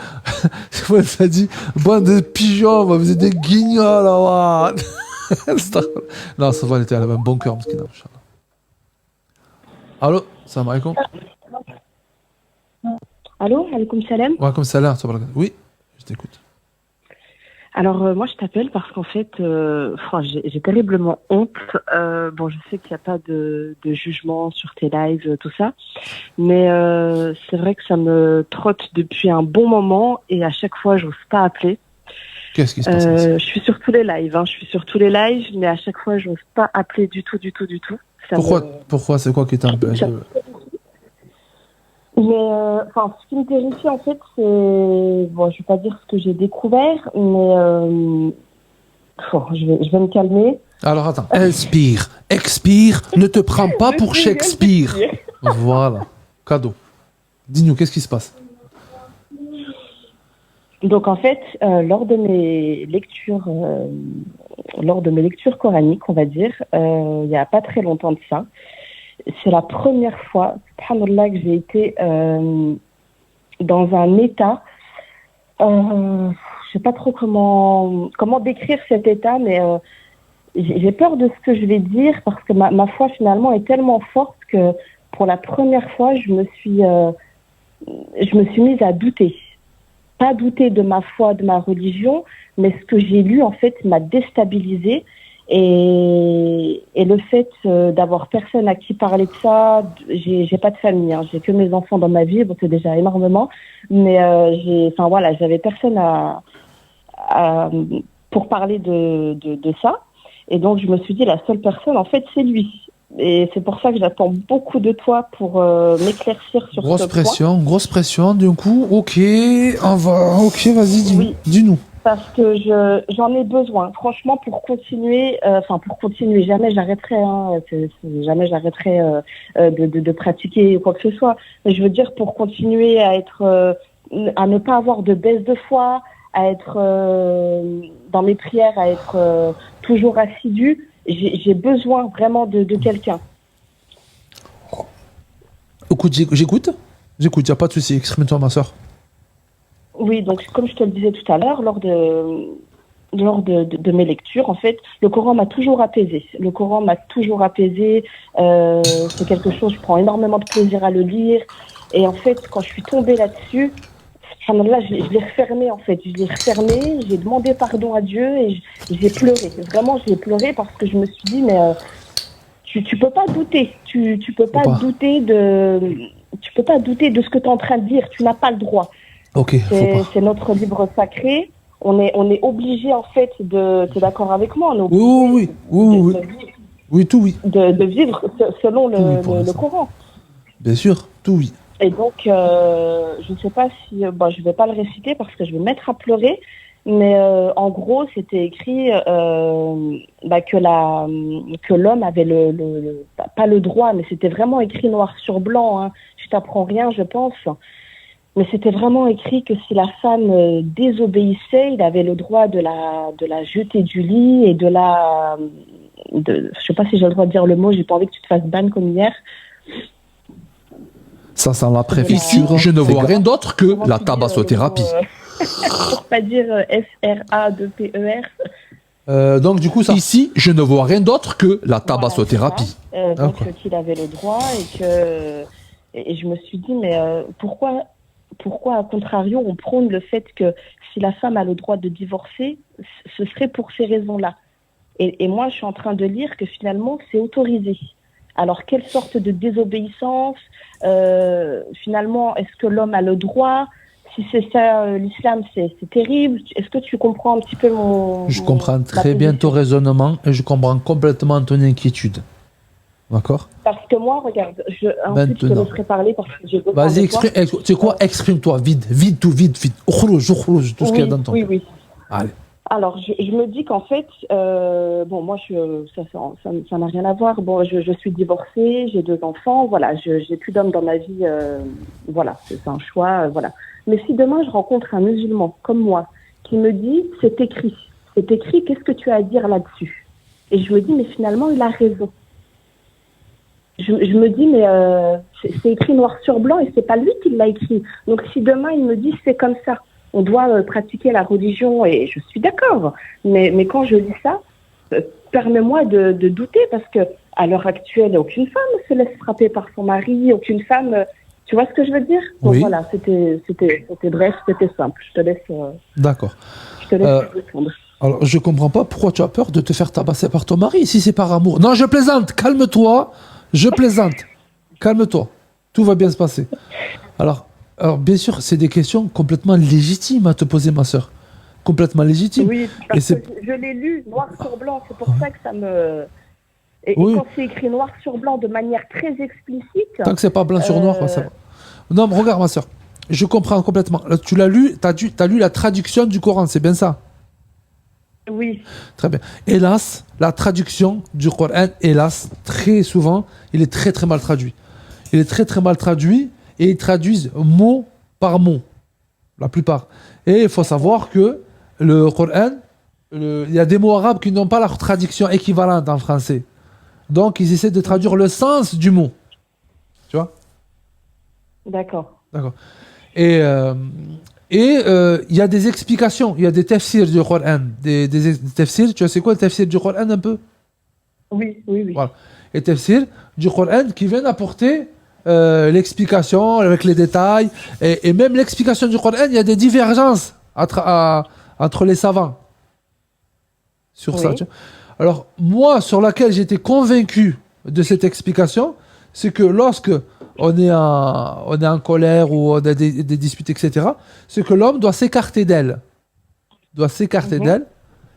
elle t'a dit, bande de pigeons, vous êtes des guignols, là. Non, ça va, elle avait un bon cœur, parce qu'il a, Inch'Allah. Allô, salam alaikum. Allô, alaikum salam. Ouais, comme ça là, oui, je t'écoute. Alors, moi, je t'appelle parce qu'en fait, j'ai terriblement honte. Bon, je sais qu'il n'y a pas de jugement sur tes lives, tout ça. Mais c'est vrai que ça me trotte depuis un bon moment et à chaque fois, je n'ose pas appeler. Qu'est-ce qui se passe Je suis sur tous les lives, hein, mais à chaque fois, je n'ose pas appeler du tout. Ça Pourquoi c'est quoi qui t'empêche Mais ce qui me terrifie en fait, c'est bon, je vais pas dire ce que j'ai découvert, mais je vais me calmer. Alors attends. Inspire, expire, ne te prends pas pour Shakespeare. Voilà, cadeau. Dis-nous, qu'est-ce qui se passe? Donc en fait, lors de mes lectures coraniques, on va dire, il y a pas très longtemps de ça, c'est la première fois, subhanallah, que j'ai été dans un état, je sais pas trop comment décrire cet état, mais j'ai peur de ce que je vais dire parce que ma foi finalement est tellement forte que pour la première fois, je me suis mise à douter. Pas douter de ma foi, de ma religion, mais ce que j'ai lu en fait m'a déstabilisée. Et le fait d'avoir personne à qui parler de ça, j'ai pas de famille, hein, j'ai que mes enfants dans ma vie, bon c'est déjà énormément, mais j'avais personne pour parler de ça, et donc je me suis dit la seule personne en fait c'est lui, et c'est pour ça que j'attends beaucoup de toi pour m'éclaircir sur ce point. Grosse pression, d'un coup, ok, vas-y, dis-nous. Parce que j'en ai besoin, franchement, pour continuer, jamais j'arrêterai, jamais j'arrêterai de pratiquer quoi que ce soit. Mais je veux dire, pour continuer à être à ne pas avoir de baisse de foi, à être dans mes prières, à être toujours assidue. J'ai besoin vraiment de quelqu'un. Écoute, j'écoute. J'écoute, il n'y a pas de souci. Exprime-toi, ma soeur. Oui, donc comme je te le disais tout à l'heure, lors de mes lectures, en fait, le Coran m'a toujours apaisée. Le Coran m'a toujours apaisée. C'est quelque chose, je prends énormément de plaisir à le lire. Et en fait, quand je suis tombée là-dessus, subhanallah, je l'ai refermé en fait. Je l'ai refermé, j'ai demandé pardon à Dieu et j'ai pleuré. Vraiment, j'ai pleuré parce que je me suis dit, mais tu peux pas douter. Tu peux pas douter tu peux pas douter de ce que tu es en train de dire. Tu n'as pas le droit. Ok, c'est notre livre sacré. On est obligé en fait tu es d'accord avec moi, on est obligé de vivre selon le Coran. Bien sûr, tout oui. Et donc, je ne sais pas si... je ne vais pas le réciter parce que je vais me mettre à pleurer. Mais en gros, c'était écrit que l'homme avait pas le droit, mais c'était vraiment écrit noir sur blanc. Hein. Je t'apprends rien, je pense. Mais c'était vraiment écrit que si la femme désobéissait, il avait le droit de la jeter du lit et je sais pas si j'ai le droit de dire le mot, j'ai pas envie que tu te fasses ban comme hier. Ça sent la préfecture. Je ne vois rien d'autre que la tabassothérapie. Pour pas dire FRADPER. Donc du coup, ça... Ici, je ne vois rien d'autre que la tabassothérapie. Donc qu'il avait le droit et je me suis dit, mais pourquoi, à contrario, on prône le fait que si la femme a le droit de divorcer, ce serait pour ces raisons-là. Et moi, je suis en train de lire que finalement, c'est autorisé. Alors, quelle sorte de désobéissance finalement, est-ce que l'homme a le droit? Si c'est ça, l'islam, c'est terrible. Est-ce que tu comprends un petit peu Je comprends très bien ton raisonnement et je comprends complètement ton inquiétude. D'accord? Parce que moi, regarde, ensuite je te laisserai parler parce que j'ai besoin Vas-y, de toi. tu sais quoi? Exprime-toi, vide tout. Tout ce qu'il y a dans ton... Oui. Allez. Alors, je me dis qu'en fait, moi, ça n'a rien à voir. Bon, je suis divorcée, j'ai 2 enfants, voilà, j'ai plus d'homme dans ma vie, voilà, c'est un choix, voilà. Mais si demain je rencontre un musulman comme moi qui me dit c'est écrit, qu'est-ce que tu as à dire là-dessus? Et je me dis mais finalement il a raison. Je me dis mais c'est écrit noir sur blanc et c'est pas lui qui l'a écrit. Donc si demain il me dit c'est comme ça, on doit pratiquer la religion et je suis d'accord. Mais quand je lis ça, permets-moi de douter parce que à l'heure actuelle aucune femme se laisse frapper par son mari, aucune femme. Tu vois ce que je veux dire? Donc oui. Voilà, c'était bref, c'était simple. Je te laisse. D'accord. Je te laisse répondre. Alors, je comprends pas pourquoi tu as peur de te faire tabasser par ton mari si c'est par amour. Non, je plaisante. Calme-toi. Je plaisante. Calme-toi. Tout va bien se passer. Alors, bien sûr, c'est des questions complètement légitimes à te poser, ma sœur. Complètement légitimes. Oui, parce que je l'ai lu noir sur blanc. C'est pour ça que ça me. Et quand c'est écrit noir sur blanc de manière très explicite... Tant que c'est pas blanc sur noir, ça va. Non, mais regarde, ma soeur, je comprends complètement. Là, tu l'as lu, t'as lu la traduction du Coran, c'est bien ça? Oui. Très bien. Hélas, la traduction du Coran, hélas, très souvent, il est très très mal traduit. Il est très très mal traduit et ils traduisent mot par mot, la plupart. Et il faut savoir que le Coran, il y a des mots arabes qui n'ont pas leur traduction équivalente en français. Donc, ils essaient de traduire le sens du mot. Tu vois? D'accord. Et il y a des explications. Il y a des tafsirs du Coran. Des tafsirs, tu vois, c'est quoi le tafsir du Coran un peu? Oui. Voilà. Et tafsirs du Coran qui viennent apporter l'explication avec les détails. Et même l'explication du Coran, il y a des divergences entre les savants. Sur ça, tu vois. Alors, moi, sur laquelle j'étais convaincu de cette explication, c'est que lorsque on est en colère ou on a des disputes, etc., c'est que l'homme doit s'écarter d'elle. D'elle.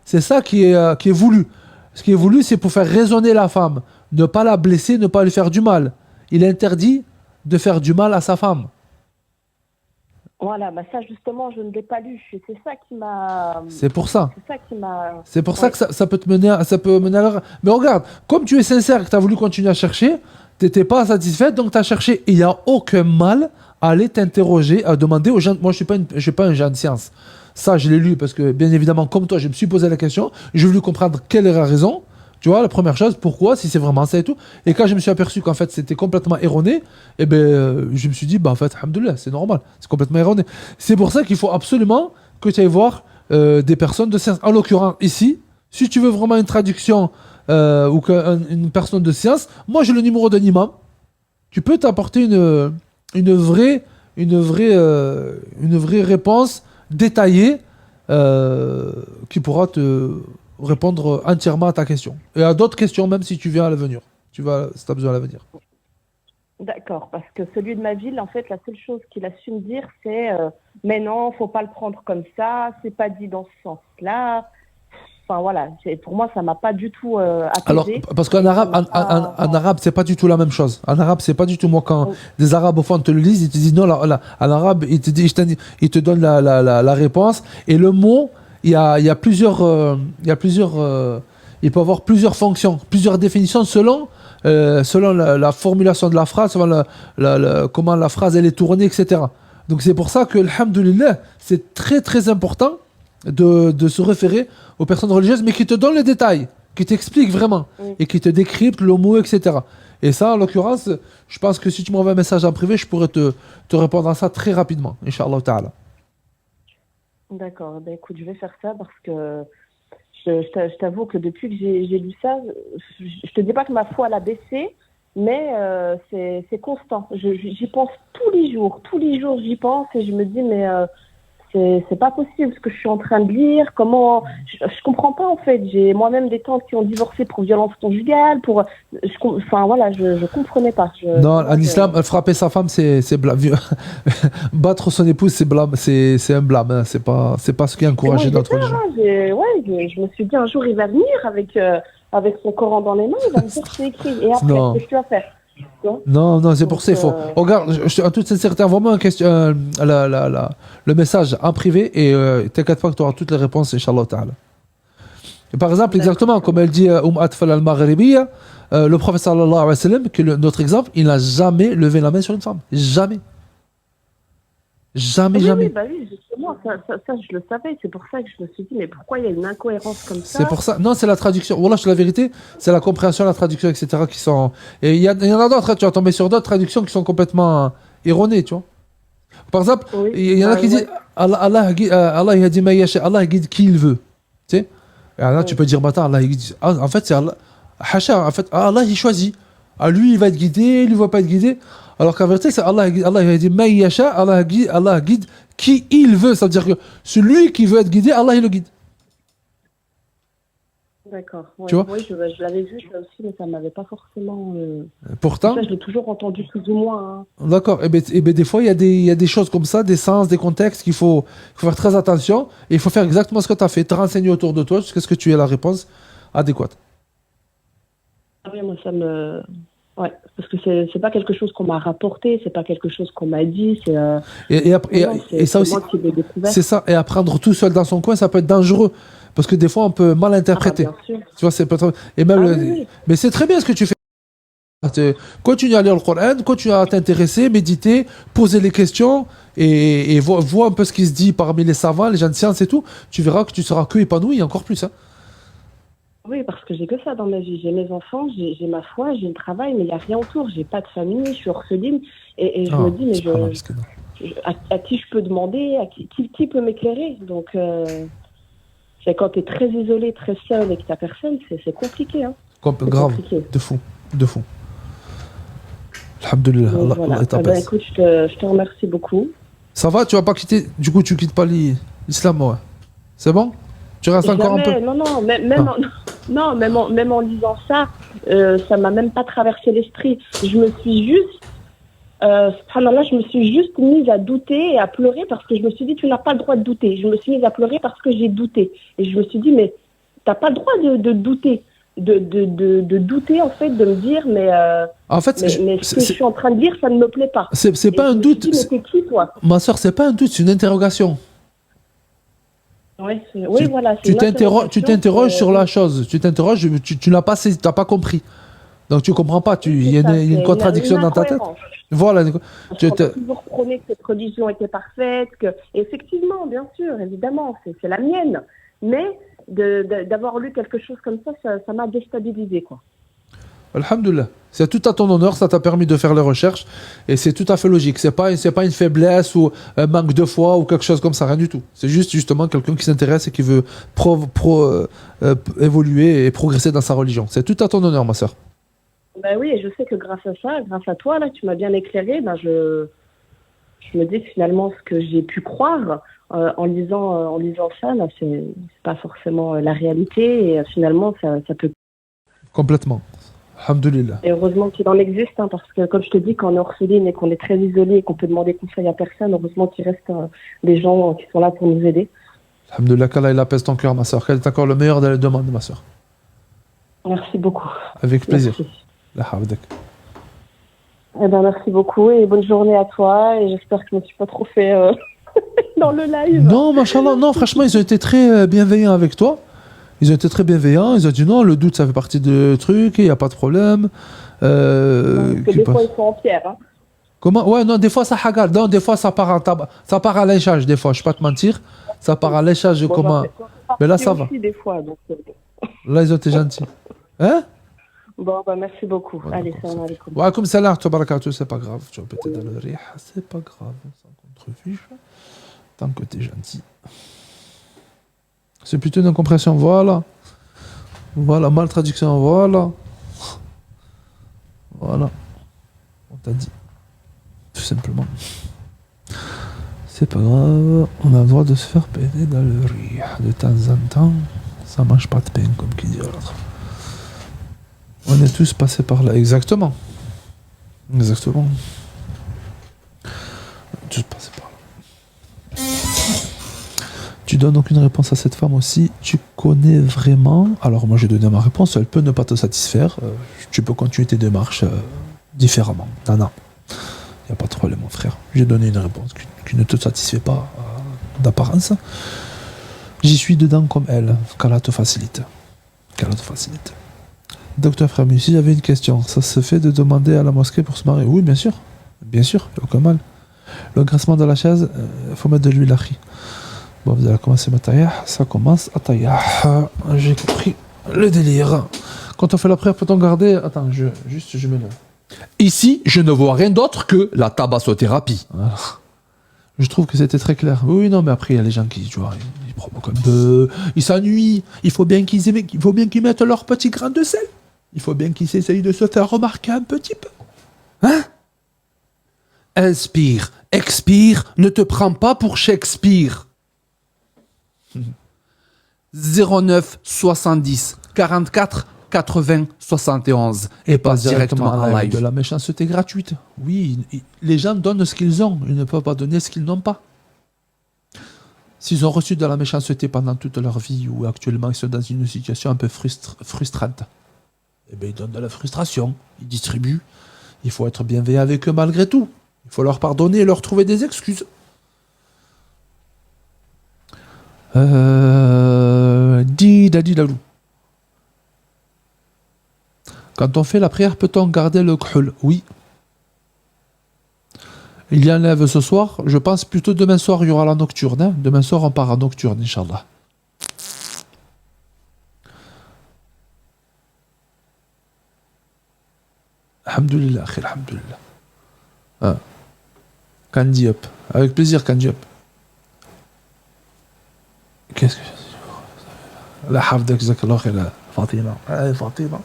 C'est ça qui est voulu. Ce qui est voulu, c'est pour faire raisonner la femme. Ne pas la blesser, ne pas lui faire du mal. Il est interdit de faire du mal à sa femme. Voilà, ça justement, je ne l'ai pas lu. C'est ça qui m'a... C'est pour ça. C'est pour ça que ça peut mener à l'erreur. Mais regarde, comme tu es sincère que tu as voulu continuer à chercher, tu n'étais pas satisfaite, donc tu as cherché. Il n'y a aucun mal aller t'interroger, à demander aux gens. Moi, je suis pas un genre de science. Ça, je l'ai lu parce que, bien évidemment, comme toi, je me suis posé la question. J'ai voulu comprendre quelle est la raison. Tu vois, la première chose, pourquoi, si c'est vraiment ça et tout. Et quand je me suis aperçu qu'en fait, c'était complètement erroné, eh ben, je me suis dit, bah, en fait, alhamdoulilah, c'est normal. C'est complètement erroné. C'est pour ça qu'il faut absolument que tu ailles voir des personnes de science. En l'occurrence, ici, si tu veux vraiment une traduction ou une personne de science, moi, j'ai le numéro d'un imam. Tu peux t'apporter une vraie réponse détaillée qui pourra te répondre entièrement à ta question. Et à d'autres questions, même si tu viens à l'avenir. Si tu as besoin à l'avenir. D'accord, parce que celui de ma ville, en fait, la seule chose qu'il a su me dire, c'est mais non, faut pas le prendre comme ça, c'est pas dit dans ce sens-là. Enfin voilà, pour moi, ça m'a pas du tout apaisé. Alors, parce qu'en arabe, en arabe, c'est pas du tout la même chose. En arabe, c'est pas du tout. Moi, quand des arabes au fond te le lisent, ils te disent non, en arabe, ils te donnent la réponse. Et le mot, il y a plusieurs, il peut avoir plusieurs fonctions, plusieurs définitions selon la formulation de la phrase, selon comment la phrase elle est tournée, etc. Donc c'est pour ça que, alhamdoulilah, c'est très très important de se référer aux personnes religieuses, mais qui te donnent les détails, qui t'expliquent vraiment, et qui te décryptent le mot, etc. Et ça, en l'occurrence, je pense que si tu m'envoies un message en privé, je pourrais te répondre à ça très rapidement, Inch'Allah ta'ala. D'accord, ben écoute, je vais faire ça parce que je t'avoue que depuis que j'ai lu ça, je te dis pas que ma foi elle a baissé, mais c'est constant. J'y pense tous les jours j'y pense et je me dis mais c'est pas possible ce que je suis en train de lire. Comment je comprends pas en fait. J'ai moi-même des tantes qui ont divorcé pour violence conjugale, enfin voilà, je comprenais pas. Non, en islam, frapper sa femme, c'est blâme. Battre son épouse, c'est un blâme. Hein. C'est pas ce qui est encouragé dans notre religion. Je me suis dit un jour il va venir avec son Coran dans les mains, il va me dire c'est écrit. Et après, qu'est-ce que tu vas faire? Non, c'est pour ça, il faut. Regarde, en toute sincérité, envoie-moi le message en privé et t'inquiète pas que tu auras toutes les réponses, Inch'Allah ta'ala. Et par exemple, exactement, comme elle dit Atfal al-Maghribiya, le prophète sallallahu alayhi wa sallam, notre exemple, il n'a jamais levé la main sur une femme. Jamais. Oui, bah oui, justement, ça, je le savais. C'est pour ça que je me suis dit, mais pourquoi il y a une incohérence comme ça? C'est pour ça. Non, c'est la traduction. Voilà, la vérité, c'est la compréhension, la traduction, etc. qui sont. Et il y en a d'autres, hein, tu vas tomber sur d'autres traductions qui sont complètement erronées, tu vois. Par exemple, il y en a qui disent Allah il a dit Allah guide qui il veut. Tu sais? Et là, tu peux dire, attends, Allah il guide. En fait, c'est Allah. Hacha, en fait, Allah il choisit. Lui, il va être guidé, lui, il va pas être guidé. Alors qu'en vérité, c'est Allah il a dit Maïyasha, Allah guide qui il veut. Ça veut dire que celui qui veut être guidé, Allah il le guide. D'accord. Ouais. Tu vois? Oui, je l'avais vu ça aussi, mais ça m'avait pas forcément. Pourtant. Ça, je l'ai toujours entendu plus ou moins. Hein. D'accord. Et ben, des fois, il y a des choses comme ça, des sens, des contextes qu'il faut faire très attention. Et il faut faire exactement ce que tu as fait. Te renseigner autour de toi jusqu'à ce que tu aies la réponse adéquate. Ah oui, moi, ça me. Ouais, parce que c'est pas quelque chose qu'on m'a rapporté, c'est pas quelque chose qu'on m'a dit, c'est. Et ça aussi, c'est ça. Et apprendre tout seul dans son coin, ça peut être dangereux parce que des fois, on peut mal interpréter. Ah bah, bien sûr. Tu vois, c'est pas trop. Et même, oui. Mais c'est très bien ce que tu fais. Continue à lire le Coran, continue à t'intéresser, méditer, poser les questions et vois un peu ce qui se dit parmi les savants, les gens de science et tout. Tu verras que tu seras que épanoui encore plus. Hein. Oui, parce que j'ai que ça dans ma vie. J'ai mes enfants, j'ai ma foi, j'ai le travail, mais il n'y a rien autour. J'ai pas de famille, je suis orpheline. Et je me dis, mais à qui je peux demander, qui peut m'éclairer? Donc, c'est quand tu es très isolé, très seul et que tu n'as personne, c'est compliqué. Hein. Grave, compliqué. De fou. Alhamdulillah, Allah Allah écoute, je te remercie beaucoup. Ça va, tu vas pas quitter, du coup tu quittes pas l'islam, ouais. C'est bon? Tu restes encore un peu? Non, même en lisant ça, ça m'a même pas traversé l'esprit. Je me suis juste mise à douter et à pleurer parce que je me suis dit, tu n'as pas le droit de douter. Je me suis mise à pleurer parce que j'ai douté. Et je me suis dit, mais t'as pas le droit de douter. De douter, en fait, de me dire, mais ce que je suis en train de dire, ça ne me plaît pas. C'est pas un doute. Dit, mais t'es qui, toi? Ma soeur, c'est pas un doute, c'est une interrogation. Oui, voilà. Tu t'interroges sur la chose. Tu t'interroges, tu n'as pas compris. Donc tu comprends pas. Il y a une contradiction dans ta tête. Voilà. Parce qu'on a toujours prôné que cette religion était parfaite, que et effectivement, bien sûr, évidemment, c'est la mienne. Mais d'avoir lu quelque chose comme ça m'a déstabilisée, quoi. Alhamdulillah. C'est tout à ton honneur, ça t'a permis de faire les recherches et c'est tout à fait logique. C'est pas une faiblesse ou un manque de foi ou quelque chose comme ça, rien du tout. C'est juste justement quelqu'un qui s'intéresse et qui veut évoluer et progresser dans sa religion. C'est tout à ton honneur, ma sœur. Ben oui, et je sais que grâce à ça, grâce à toi, là, tu m'as bien éclairé. Ben je me dis que finalement, ce que j'ai pu croire en lisant ça, là, c'est pas forcément la réalité et finalement, ça peut. Complètement. Alhamdulillah. Et heureusement qu'il en existe, hein, parce que comme je te dis, quand on est orpheline et qu'on est très isolé et qu'on peut demander conseil à personne, heureusement qu'il reste des gens qui sont là pour nous aider. Alhamdulillah, qu'Allah il apaise ton cœur, ma soeur. Qu'elle est encore le meilleur des demandes, ma soeur. Merci beaucoup. Avec plaisir. Merci. La hawdak. Eh ben, merci beaucoup et bonne journée à toi. Et j'espère que je ne me suis pas trop fait dans le live. Non, machallah, non, franchement, ils ont été très bienveillants avec toi. Ils ont été très bienveillants. Ils ont dit non, le doute, ça fait partie du truc, il n'y a pas de problème. Parce que des fois, ils sont en pierre. Hein. Comment? Ouais, non, des fois, ça hagale. Non, des fois, ça part à l'échange, des fois, je ne vais pas te mentir. Ça part à l'échange, Bon, comment. Mais là, ça va. Aussi, des fois, donc, Là, ils ont été gentils. Hein? Bon, bah, merci beaucoup. Voilà, Allez, comme salam alaikum. Ouais, comme ça, là, c'est pas grave. Tu vas péter dans le rire, c'est pas grave. On s'en contrefiche. Tant que t'es gentil. C'est plutôt une incompréhension, voilà. Voilà, mal traduction, voilà. Voilà. On t'a dit. Tout simplement. C'est pas grave. On a le droit de se faire péter dans le rire. De temps en temps, ça mange pas de pain, comme qui dit l'autre. On est tous passés par là, exactement. Exactement. On est tous passés par là. Tu donnes aucune réponse à cette femme aussi. Tu connais vraiment. Alors moi, j'ai donné ma réponse. Elle peut ne pas te satisfaire. Tu peux continuer tes démarches différemment. Non, non. Il n'y a pas de problème, mon frère. J'ai donné une réponse qui ne te satisfait pas d'apparence. J'y suis dedans comme elle. Qu'Allah te facilite. Qu'Allah te facilite. Docteur Frami, si j'avais une question, ça se fait de demander à la mosquée pour se marier? Oui, bien sûr. Bien sûr, il n'y a aucun mal. Le graissement de la chaise, il faut mettre de l'huile à riz. Bon, vous allez commencer ma taillah. Ça commence à taillah. J'ai compris le délire. Quand on fait la prière, peut-on garder... Attends, je mets le... Ici, je ne vois rien d'autre que la tabassothérapie. Voilà. Je trouve que c'était très clair. Oui, non, mais après, il y a les gens qui, tu vois, ils provoquent un peu... Ils s'ennuient. Il faut bien qu'ils mettent leur petit grain de sel. Il faut bien qu'ils essayent de se faire remarquer un petit peu. Hein? Inspire, expire, ne te prends pas pour Shakespeare. 09 70 44 80 71 et passe directement en live. De la méchanceté gratuite. Oui, les gens donnent ce qu'ils ont. Ils ne peuvent pas donner ce qu'ils n'ont pas. S'ils ont reçu de la méchanceté pendant toute leur vie ou actuellement ils sont dans une situation un peu frustrante, eh bien ils donnent de la frustration. Ils distribuent. Il faut être bienveillant avec eux malgré tout. Il faut leur pardonner et leur trouver des excuses. Dadilou. Quand on fait la prière, peut-on garder le khul? Oui. Il y enlève ce soir. Je pense plutôt demain soir, il y aura la nocturne. Hein. Demain soir, on part en nocturne, Inch'Allah. Alhamdulillah, alhamdulillah. Ah. Candy up. Avec plaisir, Candy up. Qu'est-ce que je... La hafdak, zakallah, Fatima. Fatima.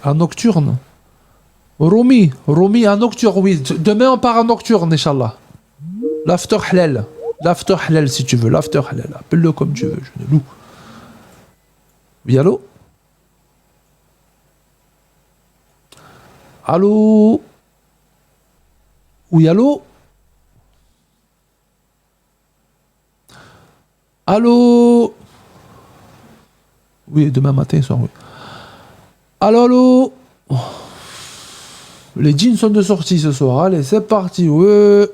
En nocturne. Rumi en nocturne, oui. Demain, on part en nocturne, Inch'Allah. L'after halal. L'after halal, si tu veux. L'after halal. Appelle-le comme tu veux, je ne loue. Oui, allô? Allô? Oui, allô? Allô? Oui, demain matin, soir, oui. Allô? Oh. Les jeans sont de sortie ce soir. Allez, c'est parti. Ouais.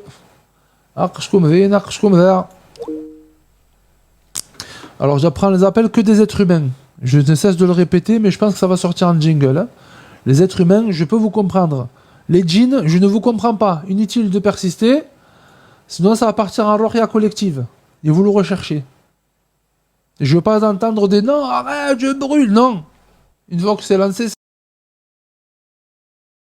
Alors, j'apprends les appels que des êtres humains. Je ne cesse de le répéter, mais je pense que ça va sortir en jingle. Hein. Les êtres humains, je peux vous comprendre. Les djinns, je ne vous comprends pas. Inutile de persister. Sinon, ça va partir en roria collective. Et vous le recherchez. Je veux pas entendre des non, arrête, je brûle. Non. Une fois que c'est lancé,